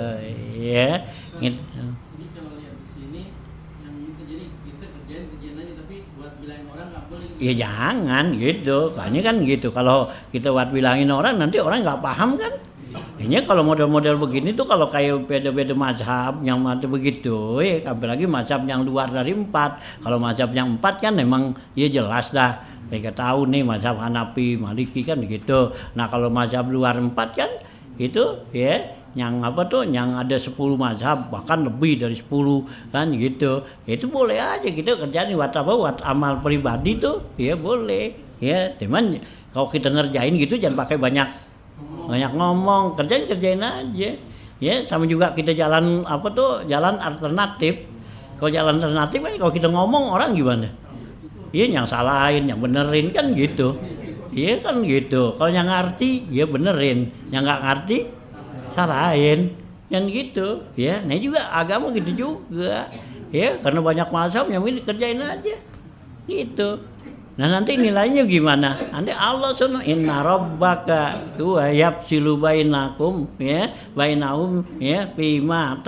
ya gitu. Ya jangan gitu, kayaknya kan gitu. Kalau kita buat bilangin orang nanti orang nggak paham kan. Kayaknya kalau model-model begini tuh kalau kayak beda-beda mazhab yang macam begitu, ya apalagi mazhab yang luar dari 4. Kalau mazhab yang 4 kan memang ya jelas dah. Mereka tahu nih mazhab Hanafi, Maliki kan gitu. Nah kalau mazhab luar 4 kan itu ya yang apa tuh yang ada 10 mazhab bahkan lebih dari 10 kan gitu, itu boleh aja kita kerjain buat amal pribadi tuh ya boleh ya, cuman kalau kita ngerjain gitu jangan pakai banyak ngomong, kerjain aja ya. Sama juga kita jalan apa tuh jalan alternatif. Kalau jalan alternatif kan kalau kita ngomong orang gimana ya, yang salahin yang benerin kan gitu. Iya kan gitu. Kalau yang ngerti ya benerin, yang nggak ngerti salahin, kan gitu. Ya, nah juga agama gitu juga. Ya, karena banyak mazhab yang ini kerjain aja. Gitu. Nah nanti nilainya gimana? Nanti Allah sunnah inna rabbaka huwa yafsilu bainakum ya bainahum ya bima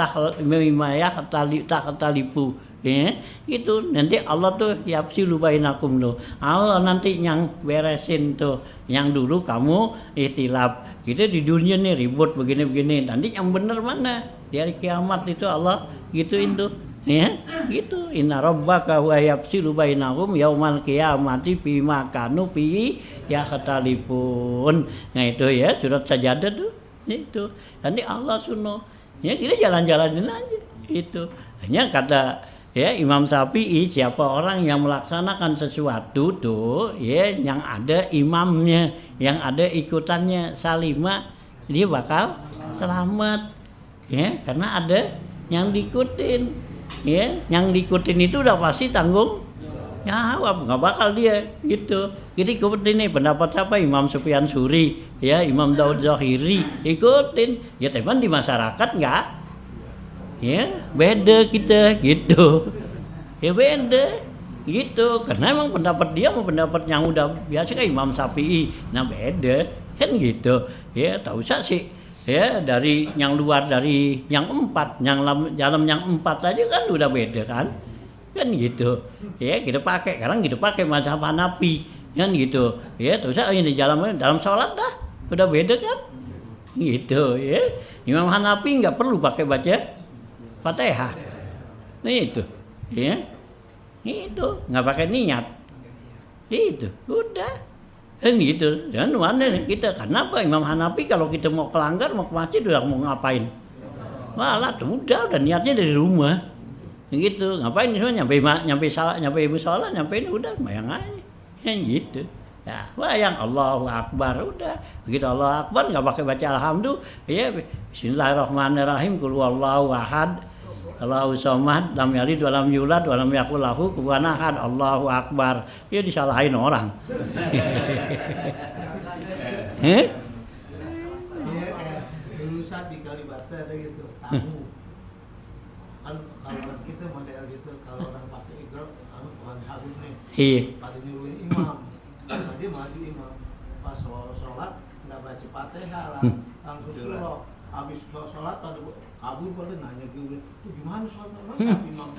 yahtalifu ya itu nanti Allah tuh yafsilu bainakum loh. Allah nanti yang beresin tuh yang dulu kamu ikhtilaf gitu di dunia nih ribut begini nanti yang benar mana di hari kiamat itu Allah gituin tuh ya gitu inna rabbaka wa yafsilu bainahum yaumal qiyamati bima kanu fi yakhtalifun. Nah itu ya surat sajadah tuh itu nanti Allah sunnah ya kita jalan-jalanin aja itu. Hanya kata ya Imam Syafi'i siapa orang yang melaksanakan sesuatu tuh ya yang ada imamnya yang ada ikutannya salimah dia bakal selamat ya karena ada yang diikutin. Ya, yang diikutin itu udah pasti tanggung jawab, nggak bakal dia gitu. Jadi ikutin nih pendapat siapa Imam Sufyan Tsuri, ya Imam Daud Zahiri ikutin. Ya teman di masyarakat nggak, ya beda kita gitu, ya beda gitu. Karena emang pendapat dia sama pendapat yang udah biasa kayak Imam Syafi'i, nah beda kan gitu. Ya tahu sih. Ya dari yang luar dari yang 4, yang dalam yang 4 aja kan udah beda kan gitu ya. Kita pakai sekarang kita pakai mazhab Hanafi kan gitu ya, terus ini dalam sholat dah udah beda kan gitu ya. Imam Hanafi nggak perlu pakai baca Fatihah itu ya, itu nggak pakai niat itu udah kan gitu. Dan mana nih kita kenapa Imam Hanafi kalau kita mau kelanggar mau ke masjid udah mau ngapain malah tuh udah niatnya dari rumah gitu, ngapain semua nyampe ibu sholat nyampein udah bayang aja kan gitu ya. Bayang Allahu Akbar udah begitu Allah Akbar nggak pakai baca alhamdulillah ya bismillahirrahmanirrahim qul huwallahu ahad Allahu somad lam yalid wa lam yulad wa lam yakul lahu kufuwan ahad Allahu Akbar ya disalahin orang. Lulusan di Kalibata ada gitu tamu kan kalau kita model gitu kalau orang pakai itu bukan habib nih pada nyuruhin imam, dia maju imam pas sholat nggak baca Fatihah lah, langsung surah. Habis sholat pada kabur pada nanya gue, itu gimana sholatnya? Mas imam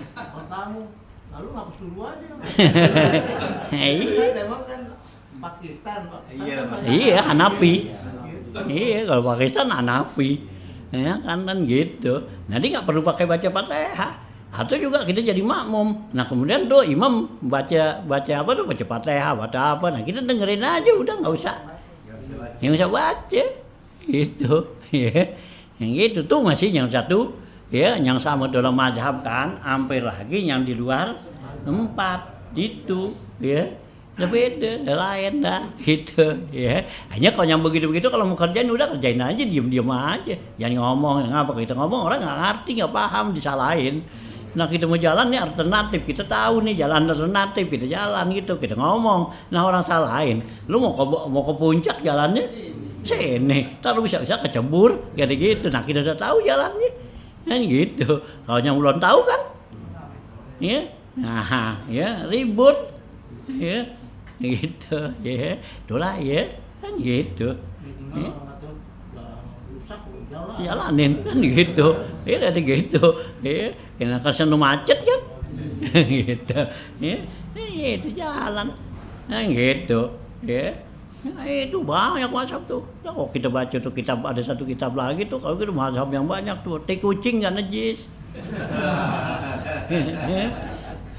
tamu, lalu ngapa suruh aja? Iya. Emang kan Pakistan Iya, kan Iya, Hanafi. Gitu. Iya, kalau Pakistan Hanafi. Ya kan gitu. Jadi nggak perlu pakai baca Fatihah. Atau juga kita jadi makmum. Nah kemudian tuh imam baca apa tuh, baca Fatihah, baca apa. Nah kita dengerin aja, udah nggak usah baca. Gitu. Ya. Yang gitu tuh masih yang satu, ya, yang sama dalam mazhab kan, hampir lagi yang di luar 4 gitu, ya. Udah beda, udah lain dah, gitu, ya. Hanya kalau yang begitu-begitu kalau mau kerjain udah kerjain aja, diem-diem aja. Jangan ngomong, yang apa kita ngomong orang nggak ngerti, nggak paham, disalahin. Nah kita mau jalan nih alternatif, kita tahu nih jalan alternatif, kita jalan gitu, kita ngomong. Nah orang salahin, lu mau ke puncak jalannya sini, ntar lu bisa kecebur, kayak gitu. Nah kita udah tahu jalannya, kan gitu. Kalau yang belum tahu kan, ya, nah, ya ribut, ya. Gitu ya, dolah ya, kan gitu. Gimana orang kata rusak jalan. Jalanin kan gitu, ya dari gitu, ya, yang kesana macet kan, gitu, ya, itu jalan, kan gitu, ya. Nah, itu banyak mazhab tuh. Nah, kalau kita baca tuh kitab, ada satu kitab lagi tuh, kalau gitu mazhab yang banyak tuh, tai kucing kan najis,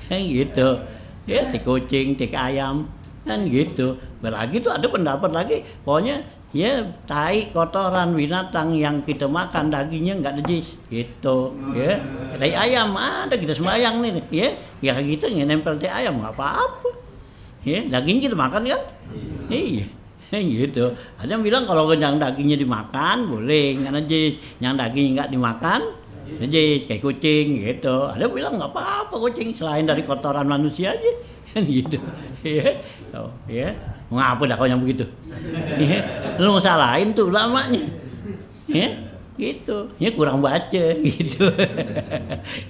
kan gitu, ya, tai kucing, tai ayam. Kan gitu. Berlagi tuh ada pendapat lagi, pokoknya ya tai kotoran binatang yang kita makan dagingnya nggak najis gitu, ya. Tai ayam ada kita sembahyang nih, ya. Ya gitu nempel tai ayam nggak apa-apa. Ya, daging kita makan kan? Iya. Gitu. Ada yang bilang kalau yang dagingnya dimakan boleh nggak najis, yang daging nggak dimakan najis kayak kucing gitu. Ada yang bilang nggak apa-apa kucing selain dari kotoran manusia aja. Kan gitu, ya, oh, ya, ngapa dah kau yang begitu, ya, lu salahin tuh ulamanya, ya, gitu, ya kurang baca, gitu,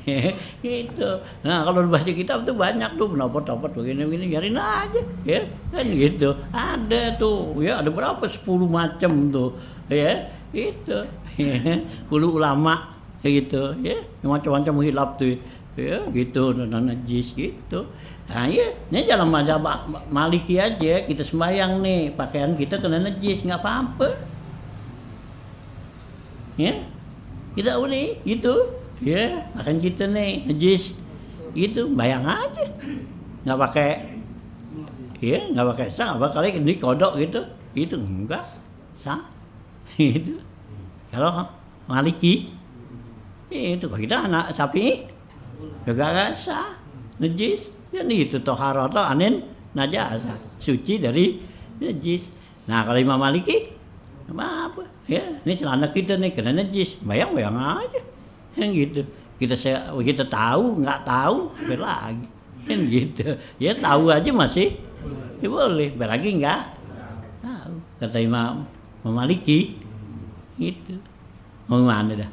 ya, gitu. Nah kalau baca kitab tuh banyak tuh pendapat begini, biarin aja, ya, kan gitu, ada tuh, ya, ada berapa 10 macam tuh, ya, gitu, ya, 10 ulama, gitu, ya, macam-macam hilaf tuh. Ya gitu, najis gitu. Nah iya, ini dalam mazhab Maliki aja kita sembahyang nih, pakaian kita kena najis, nggak apa-apa. Ya, kita nih gitu, ya pakaian kita nih najis, itu bayang aja, nggak pakai, ya nggak pakai sah, apa kali ini kodok gitu, itu enggak sah, itu. Kalau Maliki, itu kita anak sapi. Juga gak sah, najis, ya itu toharo atau anin najasa, suci dari najis. Nah kalau Imam Maliki, apa? Ya, ini celana kita nih kena najis, bayang aja, yang gitu. Kita tahu, nggak tahu, lagi, kan gitu. Ya tahu aja masih, ya boleh, berlagi nggak tahu. Kata Imam Maliki, gitu. Mau mana dah?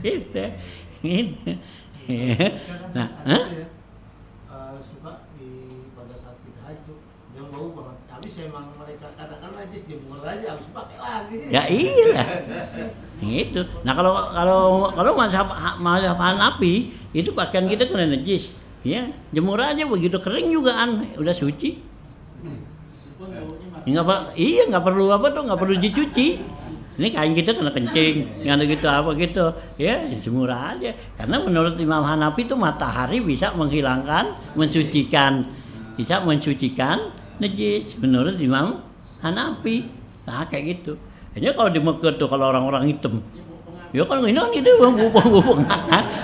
Gitu. Nah, suka di pada saat kita haji yang bau banget. Habis emang mereka kadang-kadang najis jemur aja, habis pakai lagi. ya iya, gitu. Nah kalau mazhab Hanafi itu pakaian kita kena najis, ya jemur aja begitu kering juga udah suci. Nggak perlu apa tuh, nggak perlu dicuci. Ini kain kita kena kencing, nggak ada gitu apa gitu, ya jemur aja. Karena menurut Imam Hanafi itu matahari bisa mensucikan najis. Menurut Imam Hanafi, nah kayak gitu. Hanya kalau di Mekah tuh kalau orang-orang hitam, ya kan ini itu bubung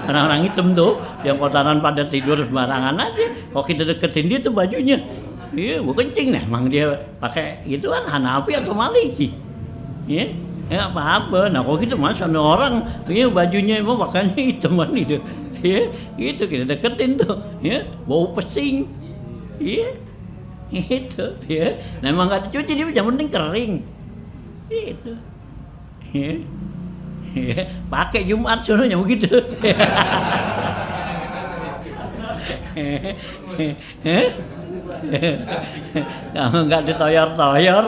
orang-orang hitam tuh yang kotoran pada tidur sembarangan aja. Kalau kita deketin dia tuh bajunya, iya mau kencing, nah emang dia pakai gitu kan Hanafi atau Maliki, ya. Ya apa-apa, nah kalau gitu mas ada orang, ini bajunya emang pakainya hitaman itu, ya, gitu kita deketin tuh, ya, bau pesing, ya, gitu, ya, nah emang nggak dicuci dia, yang penting kering, gitu, ya, pakai Jumat soalnya begitu, Kamu nggak ditoyor-toyor.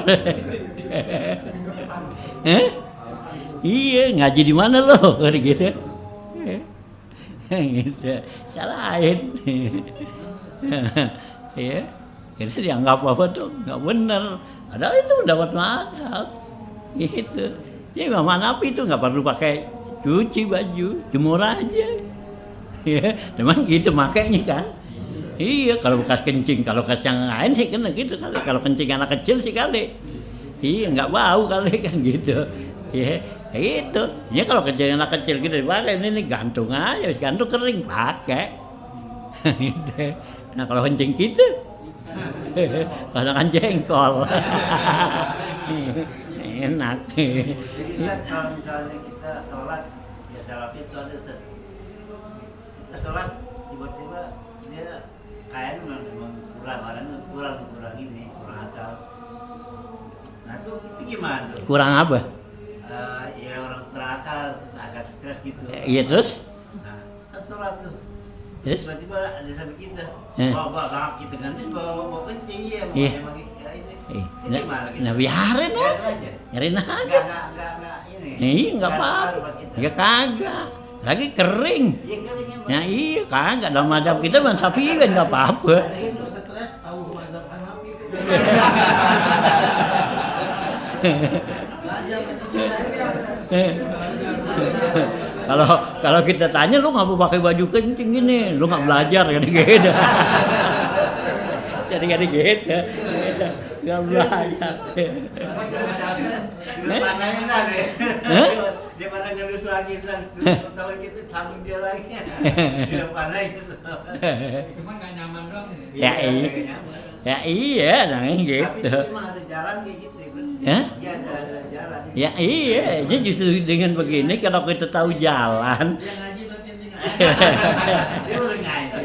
Iya, ngaji di mana lo? Gitu. Gitu. Salahin. Ya, itu dianggap apa tuh? Nggak benar. Padahal itu mendapat mazhab. Gitu. Ya Imam Hanafi itu nggak perlu pakai cuci baju, jemur aja. Ya, cuman gitu makainya kan. Iya, kalau bekas kencing, kalau bekas yang lain sih kena gitu kali. Kalau kencing anak kecil sih kali. Iya, nggak bau kali kan gitu. Ya, itu. Ya kalau kencing anak kecil gitu dipakai ini gantung aja, gantung kering pakai. Gitu. Nah kalau kencing gitu, kalau kan jengkol. Enak. Ustaz, kalau misalnya kita sholat, ya sholat itu ada Ustaz. Kita sholat, tiba-tiba dia kayaknya memang kurang ini, kurang akal. Nah itu gimana tuh? Kurang apa? Ya orang kurang akal, agak stres gitu. Iya terus? Nah kan sholat tuh. Yes. Tiba-tiba ada sampai kita, bawa kita ganti bawa kencing ya, emang ya ini. Ini gimana gitu? Nah biarin aja. Biarin aja. Enggak ini. Iya enggak apa-apa. Ya kagak. Lagi kering. Iya kering emang. Ya iya kagak dalam mazhab kita Imam Syafi'i kan enggak apa-apa. Itu stres tahu mazhab Hanafi. Kalau kita tanya lu nggak mau pakai baju kencing gini, lu nggak belajar kan gitu. Jadi kan gitu, nggak belajar. Dia panahin lah deh. Dia panah ngelus lagi dan kawan kita sambung dia lagi. Dia panahin. Cuman nggak nyaman doang Ya iya, ya iya, jangan Tapi gitu. itu emang ada jalan kayak gitu. Ya? Iya ada jalan. Ya iya, jadi justru dengan begini kalau kita tahu jalan, Dia ngaji berarti intinya. Dia udah ngaji.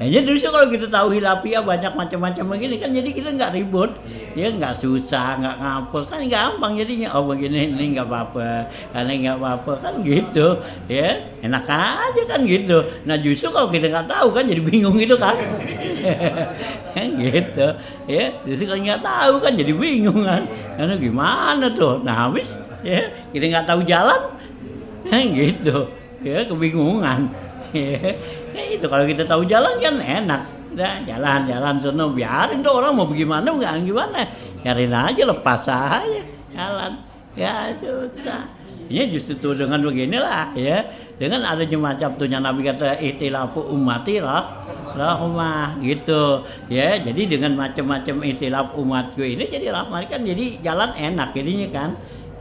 ya justru kalau kita tahu hilafiyah banyak macam-macam begini kan jadi kita nggak ribut, ya nggak susah, nggak ngapa kan gampang jadinya. Oh begini ini nggak apa-apa, ini nggak apa-apa kan gitu, ya enak aja kan gitu. Nah justru kalau kita nggak tahu kan jadi bingung gitu kan, kan gitu, ya justru kalau nggak tahu kan jadi bingung kan, karena gimana tuh? Nah habis ya kita nggak tahu jalan, kan gitu, ya kebingungan. Ya itu kalau kita tahu jalan kan enak. Udah jalan sono biarin tuh orang mau bagaimana enggak gimana. Biarin aja lepas aja jalan. Ya susah. Ini justru tuh dengan beginilah ya. Dengan adanya macam tuhnya Nabi kata ihtilafu ummati rahmah gitu. Ya, jadi dengan macam-macam ihtilaf umatku ini jadi rahmah kan jadi jalan enak jadinya kan.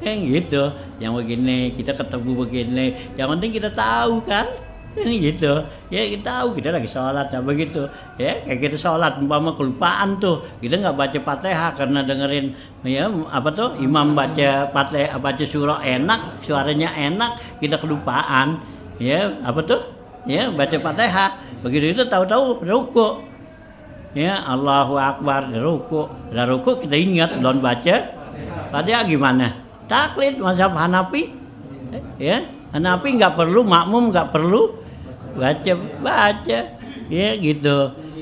Gitu. Yang begini kita ketemu begini. Yang penting kita tahu kan. Ini gitu, ya kita tahu kita lagi sholat, nah begitu, ya kayak kita sholat, umpama kelupaan tuh, kita nggak baca Fatihah karena dengerin, ya apa tuh, imam baca Fatihah, baca surah enak, suaranya enak, kita kelupaan, ya apa tuh, ya baca Fatihah, begitu itu tahu-tahu ruku, ya Allahu Akbar, ruku, udah ruku kita ingat, belum baca Fatihah gimana? Taklid mazhab Hanafi, ya Hanafi nggak perlu, makmum nggak perlu baca ya gitu,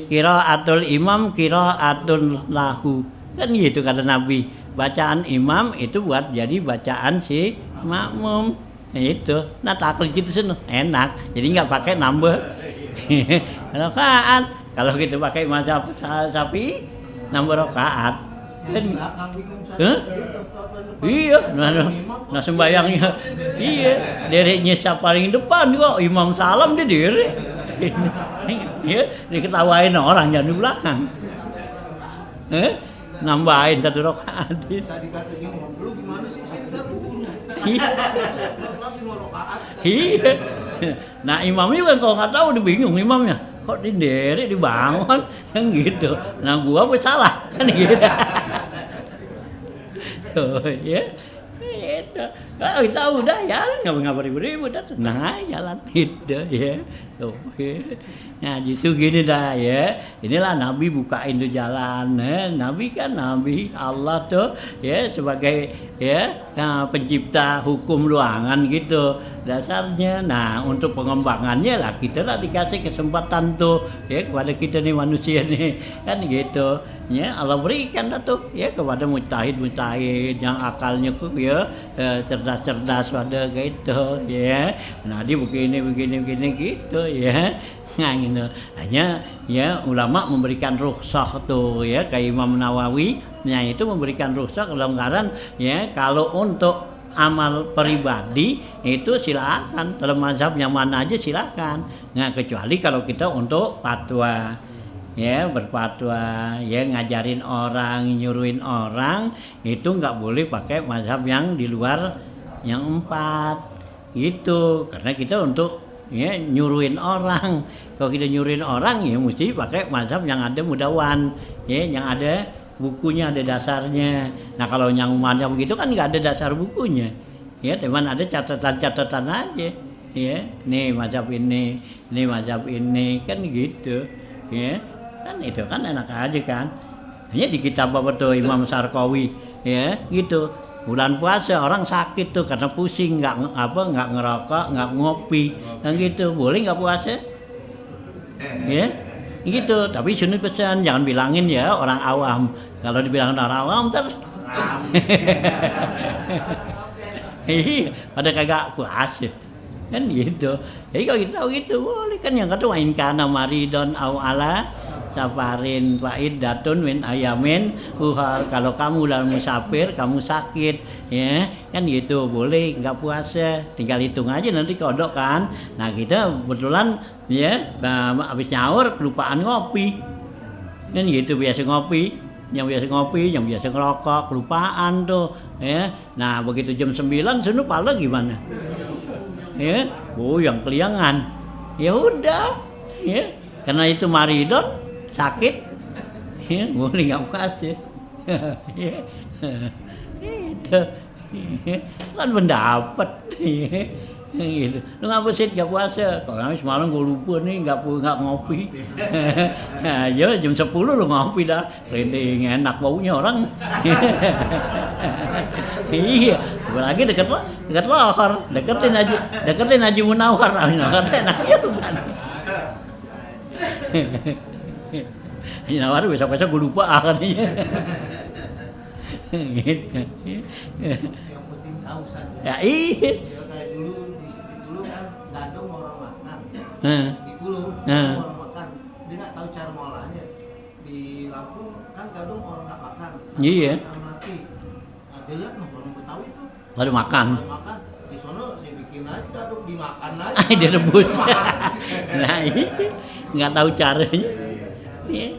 qiraatul imam qiraatun lahu kan gitu kata Nabi, bacaan imam itu buat jadi bacaan si makmum itu. Nah taklid gitu sih enak, jadi nggak pakai nambah rakaat. Kalau kita pakai mazhab Syafi'i nambah rakaat kan. Iya, nah sembayangnya, iya, dereknya siapa paling depan kok, imam salam dia derek, iya, diketawain orang jangan di belakang, nambahin satu rakaat. Bisa dikata gini, lu gimana sih satu guru? Iya, rakaat. iya. Nah imamnya kan kalau nggak tahu dia bingung imamnya, kok di derek dibangun kan gitu. Nah gua apa salah kan gitu. Oh ya, itu, kalau tahu dah ya, nggak ribut-ribut, dah tenang aja jalan itu ya. Tuh, ya. Nah justru gini dah ya, inilah Nabi bukain tuh jalan, Nabi kan Nabi Allah tuh ya sebagai ya pencipta hukum ruangan gitu. dasarnya. Nah, untuk pengembangannya lah kita lah dikasih kesempatan tuh ya kepada kita nih manusia nih kan gitu ya. Allah berikan dah tuh ya kepada mujtahid yang akalnya tuh ya cerdas pada gitu ya. Nah, dia begini gitu ya. Nah, gitu. Hanya ya ulama memberikan rukhsah tuh ya kayak Imam Nawawi, nah itu memberikan rukhsah kelonggaran ya kalau untuk amal pribadi itu silakan dalam mazhab yang mana aja silakan. Nah, kecuali kalau kita untuk fatwa ya berfatwa ya ngajarin orang, nyuruhin orang itu nggak boleh pakai mazhab yang di luar yang 4 gitu. Karena kita untuk ya nyuruhin orang. Kalau kita nyuruhin orang ya mesti pakai mazhab yang ada mudawan ya, yang ada bukunya, ada dasarnya. Nah, kalau yang mazhab begitu kan nggak ada dasar bukunya ya, cuman ada catatan-catatan aja ya, nih mazhab ini kan gitu ya. Kan itu kan enak aja kan. Hanya di kitab apa tuh Imam Sarkawi ya gitu. Bulan puasa orang sakit tuh karena pusing, nggak ngerokok, nggak ngopi, kan gitu. Boleh nggak puasa? Ya, gitu. Tapi Sunni pesan jangan bilangin ya orang awam. Kalau dibilangin orang awam terus, pada kagak puasa, kan gitu. Jadi kalau kita tahu gitu boleh kan yang kedua in kana maridon au ala safarin faidatun min ayamin uhar. Kalau kamu dalam musafir, kamu sakit ya kan gitu boleh nggak puasa, tinggal hitung aja nanti kodok kan. Nah, kita kebetulan ya habis nyaur kelupaan ngopi kan gitu. Biasa ngopi, yang biasa ngerokok kelupaan tuh ya. Nah, begitu jam 9 sunu pala gimana ya, yang keliangan ya udah ya, karena itu maridon sakit ya boleh nggak puasa ya. Itu kan pendapat ya. Gitu. Lu ngapa sih nggak puasa? Kalau semalam gue lupa nih nggak ngopi. Nah, ya jam 10 lu ngopi dah, rending enak baunya orang. Iya, apalagi dekat lohor, deketin Haji Munawar, enaknya tuh kan. Haji Munawar besok gue lupa katanya. Gitu. Yang penting tahu saja. Ya iya. Ya kayak dulu kan gadung orang makan. Di Pulau orang makan. Dia nggak tahu cara ngolahnya. Di Lampung kan gadung orang nggak makan. Iya. Mati. Nah, dia lihat orang Betawi itu. Baru makan. Makan di sono dia bikin aja gadung dimakan aja. Dia rebus. Nah, iya. Nggak tahu caranya. Iya.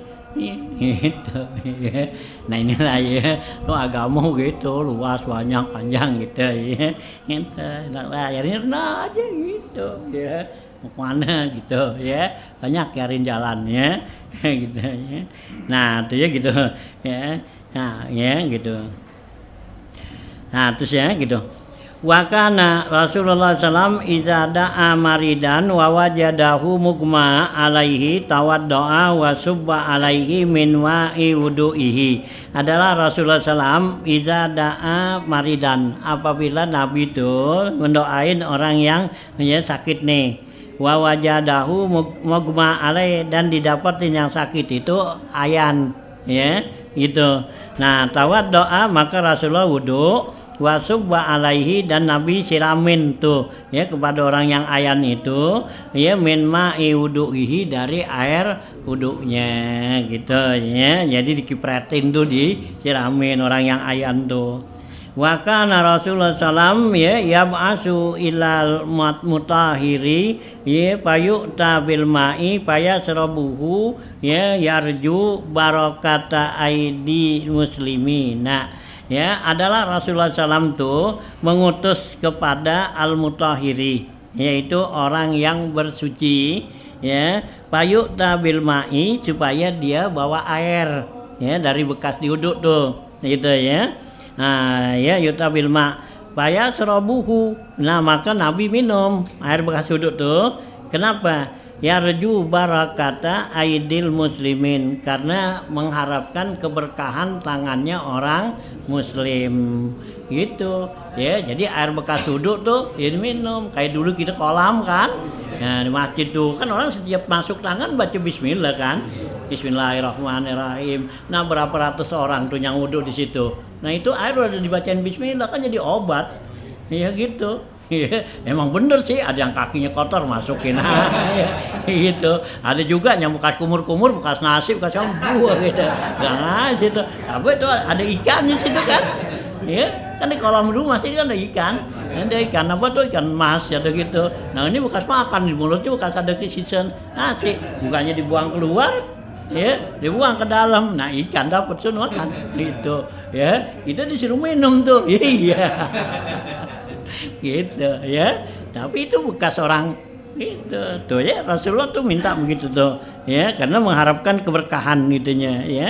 Gitu ya. Nah, inilah ya lu agama gitu luas banyak panjang gitu ya. Gitu enak lah yarin aja gitu ya, mau mana gitu ya, banyak yarin jalannya gitu ya. Nah itu ya gitu ya. Nah ya gitu. Nah terus ya gitu. Wa kana Rasulullah sallam idza da'a maridan wa wajadahu mugma alaihi tawaddoa wa subba alaihi min wa'i wudu'ihi. Adalah Rasulullah sallam idza da'a maridan, apabila Nabi itu mendoain orang yang sakit nih. Wa wajadahu mugma alaihi, dan didapatin yang sakit itu ayan ya gitu. Nah tawaddoa maka Rasulullah wudu, wasubba alaihi, dan Nabi siramin tuh ya kepada orang yang ayan itu ya min ma'i wudu'ihi, dari air wudunya gitu ya. Jadi dikipretin tuh, disiramin orang yang ayan tuh. Wa kana Rasulullah sallam ya yab'asu ilal mutahhiri ya payu'ta bil ma'i payasrabuhu ya yarju barakata aidi muslimina. Ya, adalah Rasulullah SAW tuh mengutus kepada al-mutahhiri, yaitu orang yang bersuci ya, payu'ta bil ma'i, supaya dia bawa air ya dari bekas diuduk tuh gitu ya. Nah, ya yuta bil ma' payasrabuhu. Nah, maka Nabi minum air bekas uduk tuh. Kenapa? Yarju barakata aidil muslimin, karena mengharapkan keberkahan tangannya orang muslim gitu. Ya, jadi air bekas wudhu tuh ya minum. Kayak dulu kita kolam kan. Nah, di masjid tuh kan orang setiap masuk tangan baca bismillah kan. Bismillahirrahmanirrahim. Nah, berapa ratus orang tuh yang wudhu di situ. Nah, itu air udah dibacain bismillah kan jadi obat. Ya gitu. Ya, emang bener sih ada yang kakinya kotor masukin gitu. Ada juga yang bekas kumur-kumur, bekas nasi, bekas buah gitu. Nah, situ. Apa itu ada ikan di situ kan? Ya, kan di kolam rumah sini kan ada ikan. Ada ikan apa tuh ikan mas ada gitu. Nah, ini bekas makan di mulutnya bekas ada sisa nasi, bukannya dibuang keluar. Ya, dibuang ke dalam. Nah, ikan dapat semua kan gitu. Ya, kita disuruh minum tuh. Iya. Gitu ya, tapi itu bekas orang gitu tuh ya, Rasulullah tuh minta begitu tuh ya, karena mengharapkan keberkahan gitunya ya.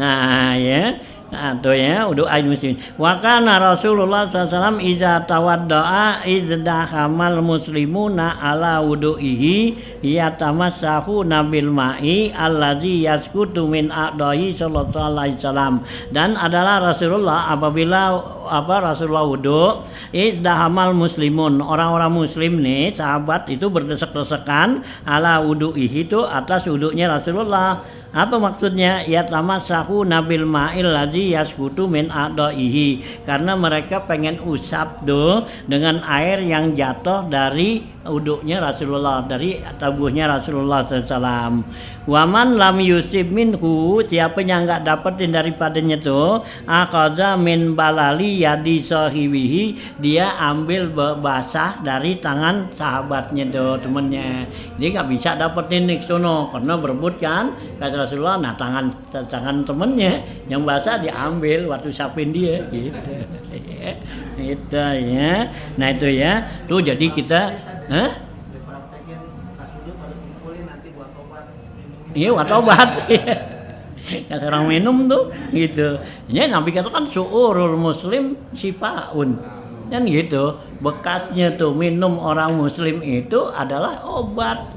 Nah ya, nah tuh ya udah ain muslim. Wa kana Rasulullah SAW iza tawaddaa izdahamal muslimuna ala wudu'ihi yatamassahu nabil ma'i allazi yaskutu min a'dahi sallallahu alaihi wasallam. Dan adalah Rasulullah apabila Rasulullah wudhu izdahamal muslimun, orang-orang muslim nih sahabat itu berdesak-desakan ala wudu'ihi itu atas wudhunya Rasulullah. Apa maksudnya? Yatamassahu nabil ma'il ladzi yaskutu min a'daihi, karena mereka pengen usap tuh dengan air yang jatuh dari wudhunya Rasulullah, dari tubuhnya Rasulullah SAW. Waman lam yusib minhu, siapa yang enggak dapetin daripadanya tuh akhadha min balali yadi sahibihi, dia ambil basah dari tangan sahabatnya tuh, temennya. Dia enggak bisa dapetin nih sono karena berebut kan kata Rasulullah. Nah, tangan temennya yang basah diambil waktu sapin dia gitu. Itu ya. Nah, itu ya. Tuh jadi kita Praktekin bekas wudhu pada kumpulin nanti buat obat. iya buat obat. Kan orang minum tuh gitu. Ya Nabi katakan su'urul muslim sifaun. Kan gitu. Bekasnya tuh minum orang muslim itu adalah obat.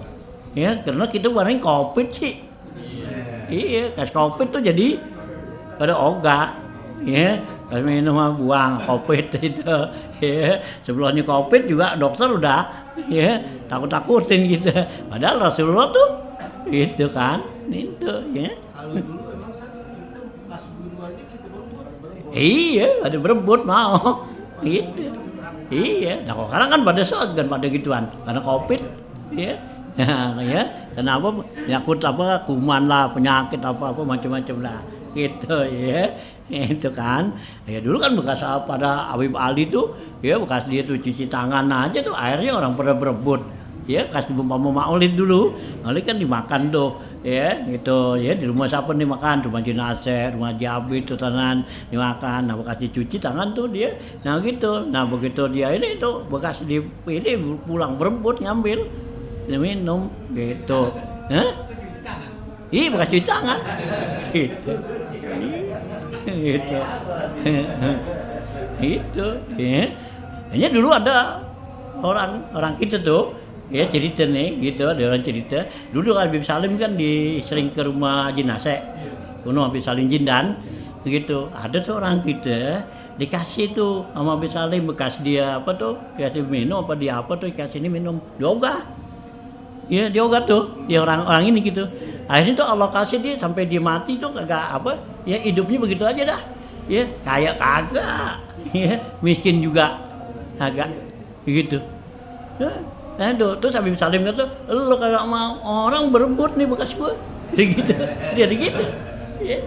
Ya, karena kita bareng Covid sih. Iya, kas Covid tuh jadi pada ogah. Ya, kas minum buang Covid itu. Ya, sebelumnya Covid juga dokter udah ya takut-takutin gitu. Padahal Rasulullah tuh itu kan itu ya. Kalau dulu emang kita bekas wudhu aja kita berebut. Iya, ada berebut mau. Gitu. Iya, nah kok sekarang kan pada segan pada gituan karena Covid ya. Ya, kenapa nyakut apa kuman lah, penyakit apa macam-macam lah. Gitu ya. Itu kan ya dulu kan bekas pada Habib Ali tuh ya, bekas dia tuh cuci tangan aja tuh airnya orang pada berebut ya, kasih umpama maulid dulu, maulid kan dimakan tuh ya gitu ya, di rumah siapa dimakan, rumah jenazah, rumah jabit tuh tangan dimakan. Nah bekas dicuci tangan tuh dia, nah gitu. Nah begitu dia ini tuh bekas di ini pulang berebut ngambil dia minum gitu. Hah? Iya bekas cuci tangan gitu. Gitu. Itu ya. Hanya dulu ada orang kita tuh ya cerita nih gitu, ada orang cerita dulu Habib Salim kan sering ke rumah jenazah kuno Habib Salim Jindan begitu. Ada tuh orang kita dikasih tuh sama Habib Salim bekas dia apa tuh kasih minum apa dia apa tuh dikasih ini minum yoga ya, yoga tuh ya orang ini gitu. Akhirnya tuh Allah kasih dia sampai dia mati tuh kagak apa ya, hidupnya begitu aja dah ya, kaya kagak ya, miskin juga kagak begitu. Nah tuh terus Habib Salim kata lo kagak mau orang berebut nih bekas gua gitu, dia gitu ya.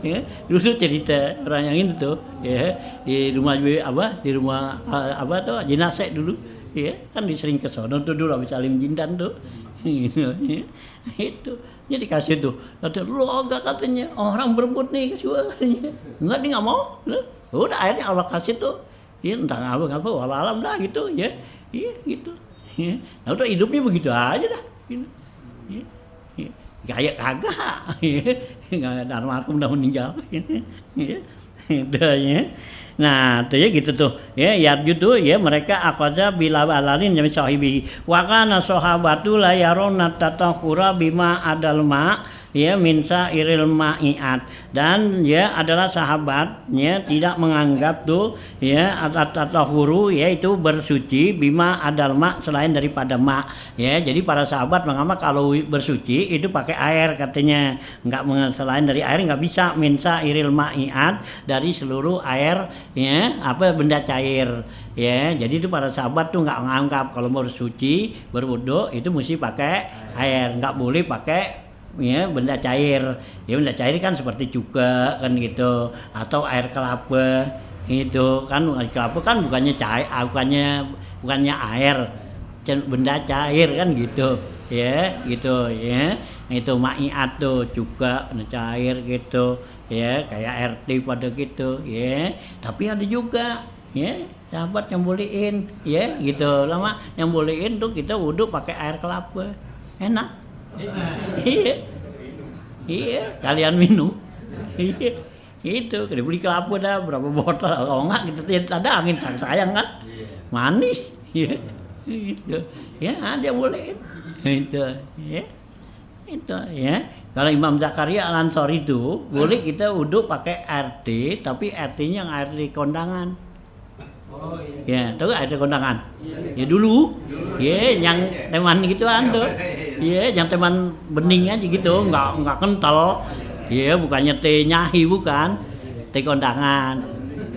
Ya, dulu cerita orang yang itu tuh ya di rumah apa tuh jenazah dulu ya, kan disering ke sono tuh dulu Habib Salim Jindan tuh gitu ya. Itu jadi kasih tuh kata lu agak katanya orang berebut nih kasih gua katanya, enggak dia nggak mau. Udah akhirnya Allah kasih tuh ya, entah apa wallahualam dah gitu ya. Iya gitu ya. Nah udah hidupnya begitu aja dah gitu ya. Kayak kagak ya, nggak ada almarhum udah meninggal ya. Udah ya. Nah, tuh ya gitu tuh. Ya, yarju tuh ya mereka akhadha bila balalin jami sahibi. Wa kana sahabatu la yaruna tatahura bima adal ma ya minsa iril ma'iat, dan ya adalah sahabatnya tidak menganggap tuh ya at-tatahuru yaitu bersuci bima adal ma selain daripada ma ya. Jadi para sahabat menganggap kalau bersuci itu pakai air katanya, enggak selain dari air enggak bisa minsa iril ma'iat dari seluruh air ya apa benda cair ya. Jadi itu para sahabat tuh enggak menganggap kalau mau bersuci berwudu itu mesti pakai air, enggak boleh pakai ya benda cair. Ya benda cair kan seperti cuka kan gitu, atau air kelapa itu kan. Air kelapa kan bukannya cair, bukannya air, benda cair kan gitu ya, gitu ya. Itu ma'iat tuh cuka benda cair gitu ya, kayak air tip pada gitu ya. Tapi ada juga ya sahabat yang bolehin ya gitu lama, yang bolehin tuh kita wudu pakai air kelapa, enak. Iya, kalian minum. Iya, itu kita beli kelapa dah berapa botol, kalau enggak kita ada angin sayang kan, manis. Iya, itu, ya ada yang boleh. Itu, ya, itu, ya. Kalau Imam Zakaria Al-Ansori itu boleh kita wudu pakai air teh, tapi air tehnya yang air di kondangan. Oh iya. Ya, tahu ada kondangan. Ya dulu. Ya, yang teman gitu ada. Ya, yang teman bening aja gitu, enggak kental. Ya, bukannya teh nyahi bukan. Teh kondangan.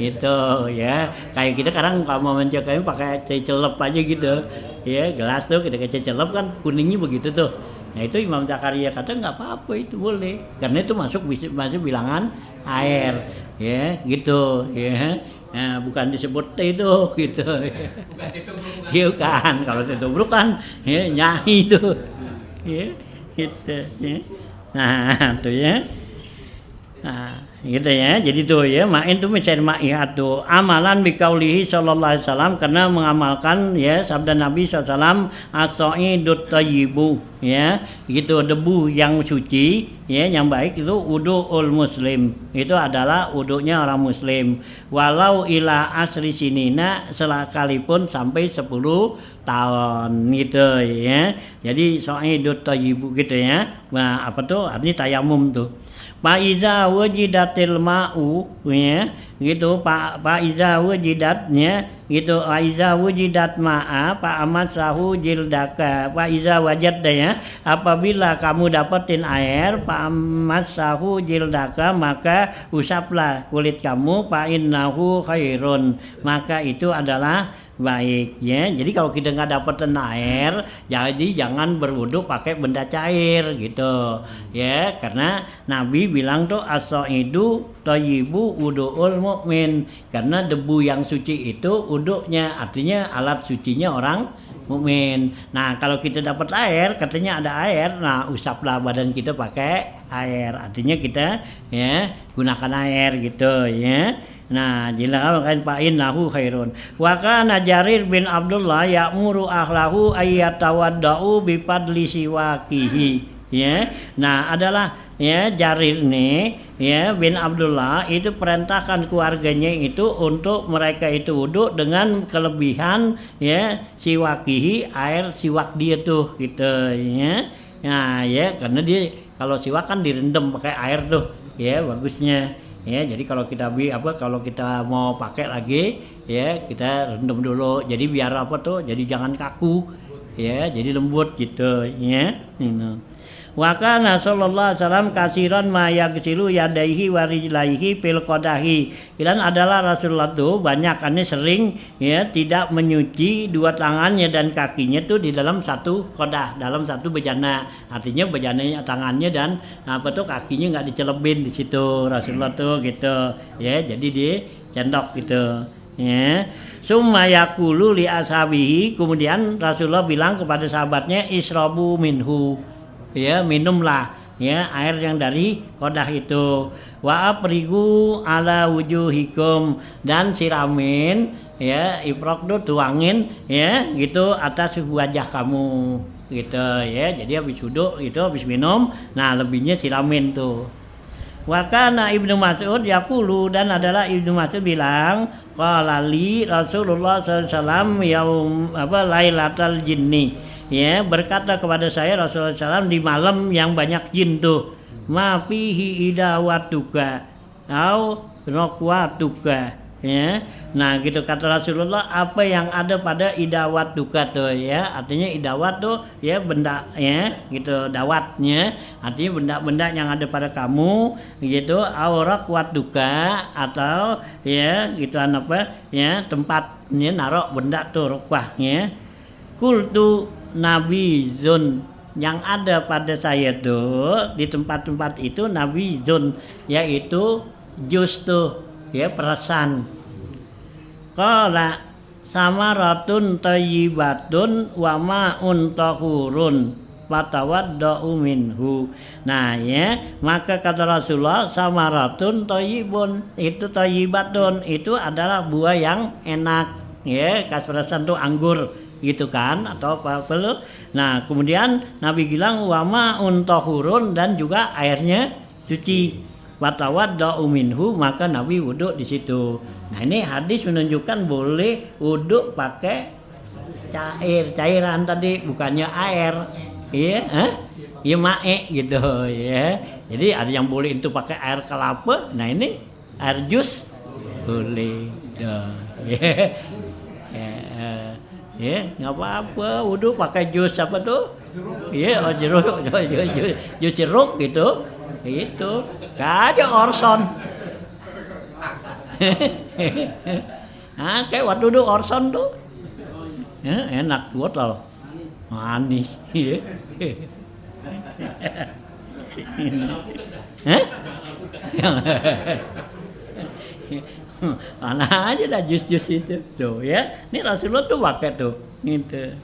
Itu ya. Kayak kita sekarang kalau mau menjaga pakai teh celep aja gitu. Ya, gelas tuh kita teh celep kan kuningnya begitu tuh. Nah, itu Imam Zakaria kata enggak apa-apa itu boleh. Karena itu masuk bilangan air. Ya, gitu, ya. Nah, bukan disebut teh itu gitu. Bukan ditubruk kan? Iya kan, kalau ditubruk kan ya nyahi itu. Ya, gitu ya. Nah, tuh ya. Nah, gitu ya. Jadi tuh ya, ma'in tuh mencari ma'iat tuh amalan biqaulihi sallallahu alaihi wasallam, karena mengamalkan ya sabda Nabi SAW as-sa'idut thayyibu ya, gitu debu yang suci ya, yang baik itu wudu'ul muslim. Itu adalah wudunya orang muslim. Walau ila asri sinina, sekalipun sampai 10 tahun gitu ya. Jadi sa'idut thayyibu gitu ya. Nah, apa tuh? Artinya tayamum tuh. Fa'iza wajidatil ma'u ya, gitu fa'iza wajidatnya gitu, fa'iza wajidat ma'a fa'amasahu jildaka, fa'iza wajadda ya, apabila kamu dapetin air fa'amasahu jildaka, maka usaplah kulit kamu, fa'innahu khairun, maka itu adalah baik ya. Jadi kalau kita nggak dapetin air, jadi jangan berwudu pakai benda cair gitu ya, karena Nabi bilang tuh as-saidu thayyibu wudu'ul mukmin, karena debu yang suci itu wudunya, artinya alat sucinya orang mukmin. Nah, kalau kita dapat air, katanya ada air, nah usaplah badan kita pakai air, artinya kita ya gunakan air gitu ya. Nah, jila'akan fa'in lahu khairun. Wa kana Jarir bin Abdullah ya'muru ahlahu ayyatawadda'u bifadli siwakihi ya. Nah, adalah ya Jarir nih ya bin Abdullah itu perintahkan keluarganya itu untuk mereka itu wudu dengan kelebihan ya siwakihi, air siwak dia tuh gitu ya. Nah, ya karena dia kalau siwak kan direndam pakai air tuh ya bagusnya. Ya, jadi kalau kita kalau kita mau pakai lagi ya kita rendam dulu. Jadi biar apa tuh? Jadi jangan kaku. Ya, jadi lembut gitu ya. Wa kana sallallahu alaihi wasallam kasiran ma yaghsilu yadaihi wa rijlaihi fil qadahi. Dan adalah Rasulullah tuh banyakannya sering ya tidak menyuci dua tangannya dan kakinya tuh di dalam satu qadah, dalam satu bejana. Artinya bejananya tangannya dan apa tuh kakinya enggak dicelebin di situ Rasulullah tuh gitu. Ya, jadi dicendok gitu. Ya, summa yaqulu li ashabihi, kemudian Rasulullah bilang kepada sahabatnya isrobu minhu. Ya, minumlah ya air yang dari qadah itu. Wa aprigu ala wujuhikum, dan siramin ya ifraqdu tuangin ya gitu atas wajah kamu gitu ya. Jadi habis wudu itu habis minum, nah lebihnya siramin tuh. Wa kana Ibnu Mas'ud yaqulu, dan adalah Ibnu Mas'ud bilang, qala li Rasulullah sallallahu alaihi wasallam yaum lailatal jinni, ya, berkata kepada saya Rasulullah SAW di malam yang banyak jin tuh, ma fihi idawatuka au raqwatuka, ya. Nah gitu kata Rasulullah, apa yang ada pada idawat duka tuh, ya, artinya idawat tuh ya benda, ya gitu, dawatnya artinya benda-benda yang ada pada kamu gitu, aurak wat duka, atau ya gitu apa ya tempatnya narok benda tuh rukwahnya. Kultu Nabi Zun, yang ada pada saya tuh di tempat-tempat itu Nabi Zun, yaitu jus tuh, ya, perasan. Qala samaratun thayyibatun wa ma'un tahurun fatawadda'u minhu. Nah, ya, maka kata Rasulullah, samaratun thayyibun, itu thayyibatun, itu adalah buah yang enak, ya, kasrasan tuh anggur gitu kan, atau apa perlu. Nah, kemudian Nabi bilang wa ma'un tahurun, dan juga airnya suci. Watawadda'u minhu, maka Nabi wudhu di situ. Nah, ini hadis menunjukkan boleh wudhu pakai cairan tadi, bukannya air, iya, ya mae gitu, ya. Jadi ada yang boleh itu pakai air kelapa. Nah, ini air jus boleh, ya, ya, nggak apa-apa wudhu pakai jus apa tuh, ya, jus jeruk gitu. Itu gak ada Orson. Kayak waktu dulu Orson tuh, ya, enak botol, manis, ya. Mana aja dah jus-jus itu tuh, ya. Ini Rasulullah tuh pakai tuh, gitu.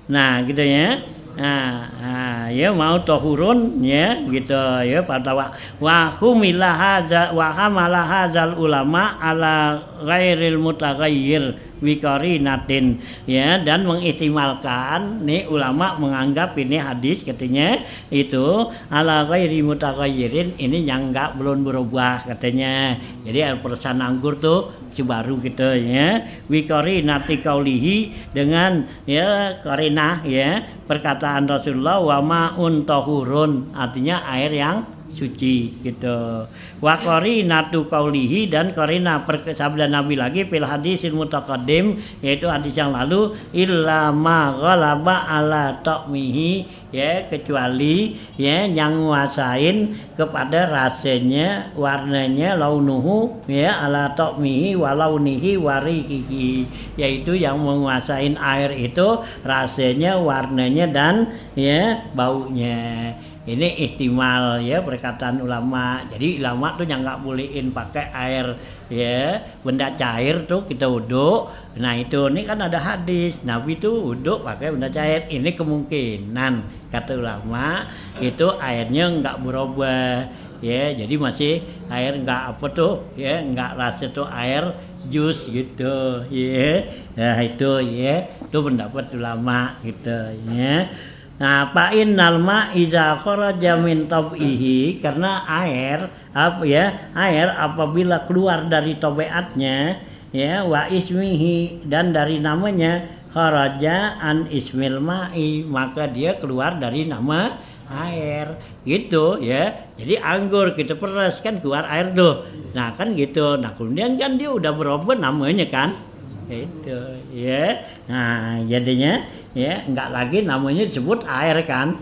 Nah, gitu ya. Nah, ya mau tahurun, ya gitu, ya, pada wa humila hadza wa hamala hadzal ulama ala ghairil mutaghayyir biqarinatin, ya, dan mengihtimalkan nih ulama menganggap ini hadis katanya itu ala ghairi mutaghayyirin, ini yang enggak belum berubah katanya. Jadi perasaan anggur tuh baru gitu, ya, biqarinati qaulihi, dengan ya qarinah, ya, perkataan Rasulullah wa ma'un tahurun, artinya air yang suci gitu. Wa qarinatu qaulihi, dan qarinah sabda Nabi lagi fil hadisil mutaqaddim, yaitu hadis yang lalu, illa ma ghalaba ala ta'mihi, ya, kecuali ya yang nguasain kepada rasanya, warnanya, launuhu, ya, ala ta'mihi wa launihi wa rihihi, yaitu yang menguasain air itu rasanya, warnanya, dan ya baunya. Ini ihtimal, ya, perkataan ulama. Jadi ulama tuh yang nggak bolehin pakai air, ya, benda cair tuh kita wudhu. Nah itu, ini kan ada hadis Nabi tuh wudhu pakai benda cair. Ini kemungkinan kata ulama itu airnya nggak berubah, ya, jadi masih air nggak apa tuh, ya, nggak rasa tuh air jus gitu, ya. Nah itu, ya, itu pendapat ulama gitu, ya. Nah, fa innal ma iza kharaja min tab'ihi, karena air apa, ya, air apabila keluar dari tabiatnya, ya, wa ismihi, dan dari namanya, kharaja an ismil ma'i, maka dia keluar dari nama air gitu, ya. Jadi anggur kita peras kan keluar air tuh. Nah, kan gitu. Nah, kemudian kan dia udah berubah namanya kan. Itu, ya. Nah, jadinya, ya, enggak lagi namanya disebut air kan,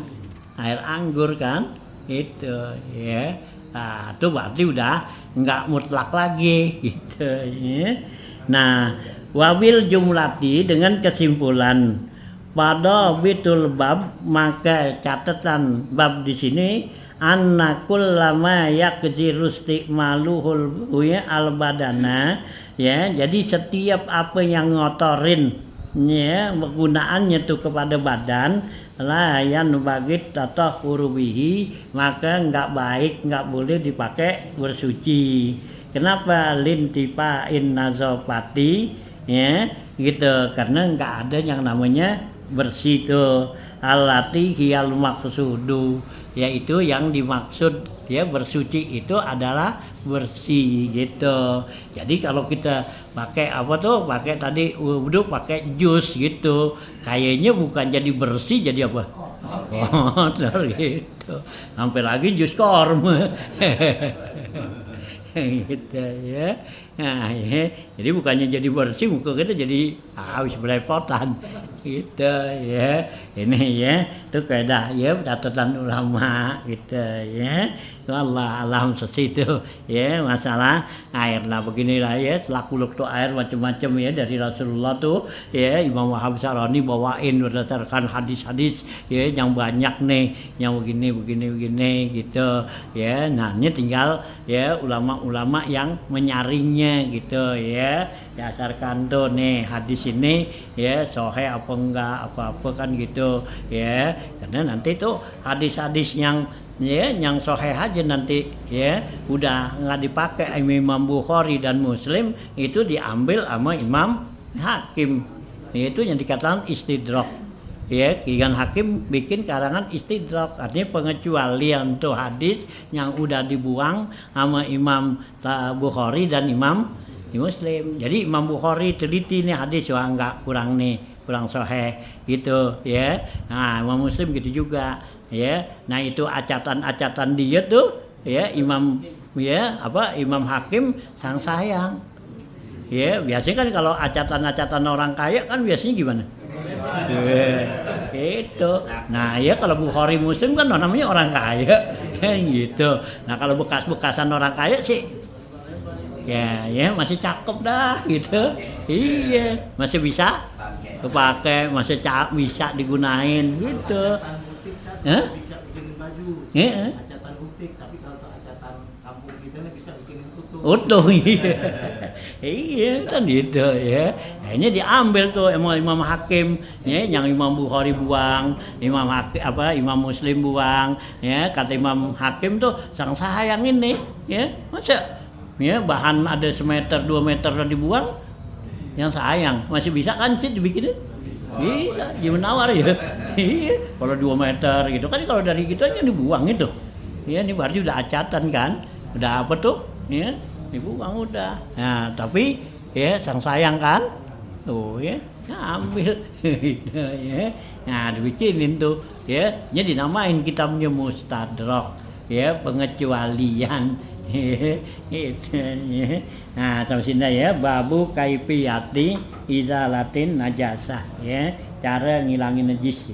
air anggur kan, itu, ya. Nah, itu berarti udah enggak mutlak lagi, gitu, ya. Nah, wabil jumlati, dengan kesimpulan pada bitul bab, maka catatan bab di sini, anna kullama yakjiru istimaluhul al badana, ya, jadi setiap apa yang ngotorin, ya, penggunaannya tuh kepada badan, la yan bagit tatahuru bihi, maka enggak baik, enggak boleh dipakai bersuci. Kenapa? Lintifain nazafati, ya, gitu, karena enggak ada yang namanya bersih tuh. allati hiyal maqsudu, yaitu yang dimaksud ya bersuci itu adalah bersih gitu. Jadi kalau kita pakai pakai tadi wudu pakai jus gitu, kayaknya bukan jadi bersih, jadi apa? Kotor gitu. Sampai lagi jus korma. Gitu ya. Nah, ya. Jadi bukannya jadi bersih, muka kita jadi habis belepotan gitu ya. Ini ya, itu kaidah ya catatan ulama gitu ya. Allah alam sesitu ya, masalah air. Nah beginilah ya, selak-uluk tuh air macam-macam ya dari Rasulullah tuh ya. Imam Wahab Syarani bawain berdasarkan hadis-hadis ya yang banyak nih, yang begini gitu ya. Nah ini tinggal ya ulama-ulama yang menyaringnya gitu ya, dasarkan tuh nih hadis ini ya sahih apa enggak apa-apa kan gitu ya. Karena nanti tuh hadis-hadis yang ya yang sahih aja nanti ya udah nggak dipakai Imam Bukhari dan Muslim, itu diambil sama Imam Hakim, yaitu yang dikatakan istidrak ya. Kian Hakim bikin karangan istidrak, artinya pengecualian tuh hadis yang udah dibuang sama Imam Bukhari dan Imam Muslim. Jadi Imam Bukhari teliti nih hadis, wah enggak kurang nih, kurang sahih gitu ya. Nah Imam Muslim gitu juga ya. Nah itu acatan-acatan dia tuh ya Imam Hakim sang sayang ya. Biasanya kan kalau acatan-acatan orang kaya kan biasanya gimana? Gitu. Nah ya kalau Bukhari Muslim kan namanya orang kaya gitu. Nah kalau bekas-bekasan orang kaya sih ya masih cakep dah gitu. Iya masih bisa kepake, masih bisa digunain gitu. Bisa bikinin baju, Iya. acatan butik, tapi kalau acatan kampung kita nih bisa bikinin utuh iya. Iya kan gitu ya. Akhirnya diambil tuh Imam Hakim ya, yang Imam Bukhari buang, Imam Muslim buang ya. Kata Imam Hakim tuh sang sayang ini ya, masa ya bahan ada semeter 2 meter dibuang, yang sayang masih bisa kan sih dibikinin? Bisa, dia menawar ya. Iya, kalau 2 meter gitu kan, kalau dari gitu aja dibuang itu. Ya ini berarti udah acatan kan, udah apa tuh? Ya, dibuang udah. Nah tapi ya sang sayang kan, tuh ya, ambil gitu ya. Nah dibikinin tuh ya, jadi dinamain kitabnya Mustadrak ya, pengecualian. Gitu ya. Nah sampai sini ya, babu kaifiyati izalatin najasah ya, cara ngilangin najis.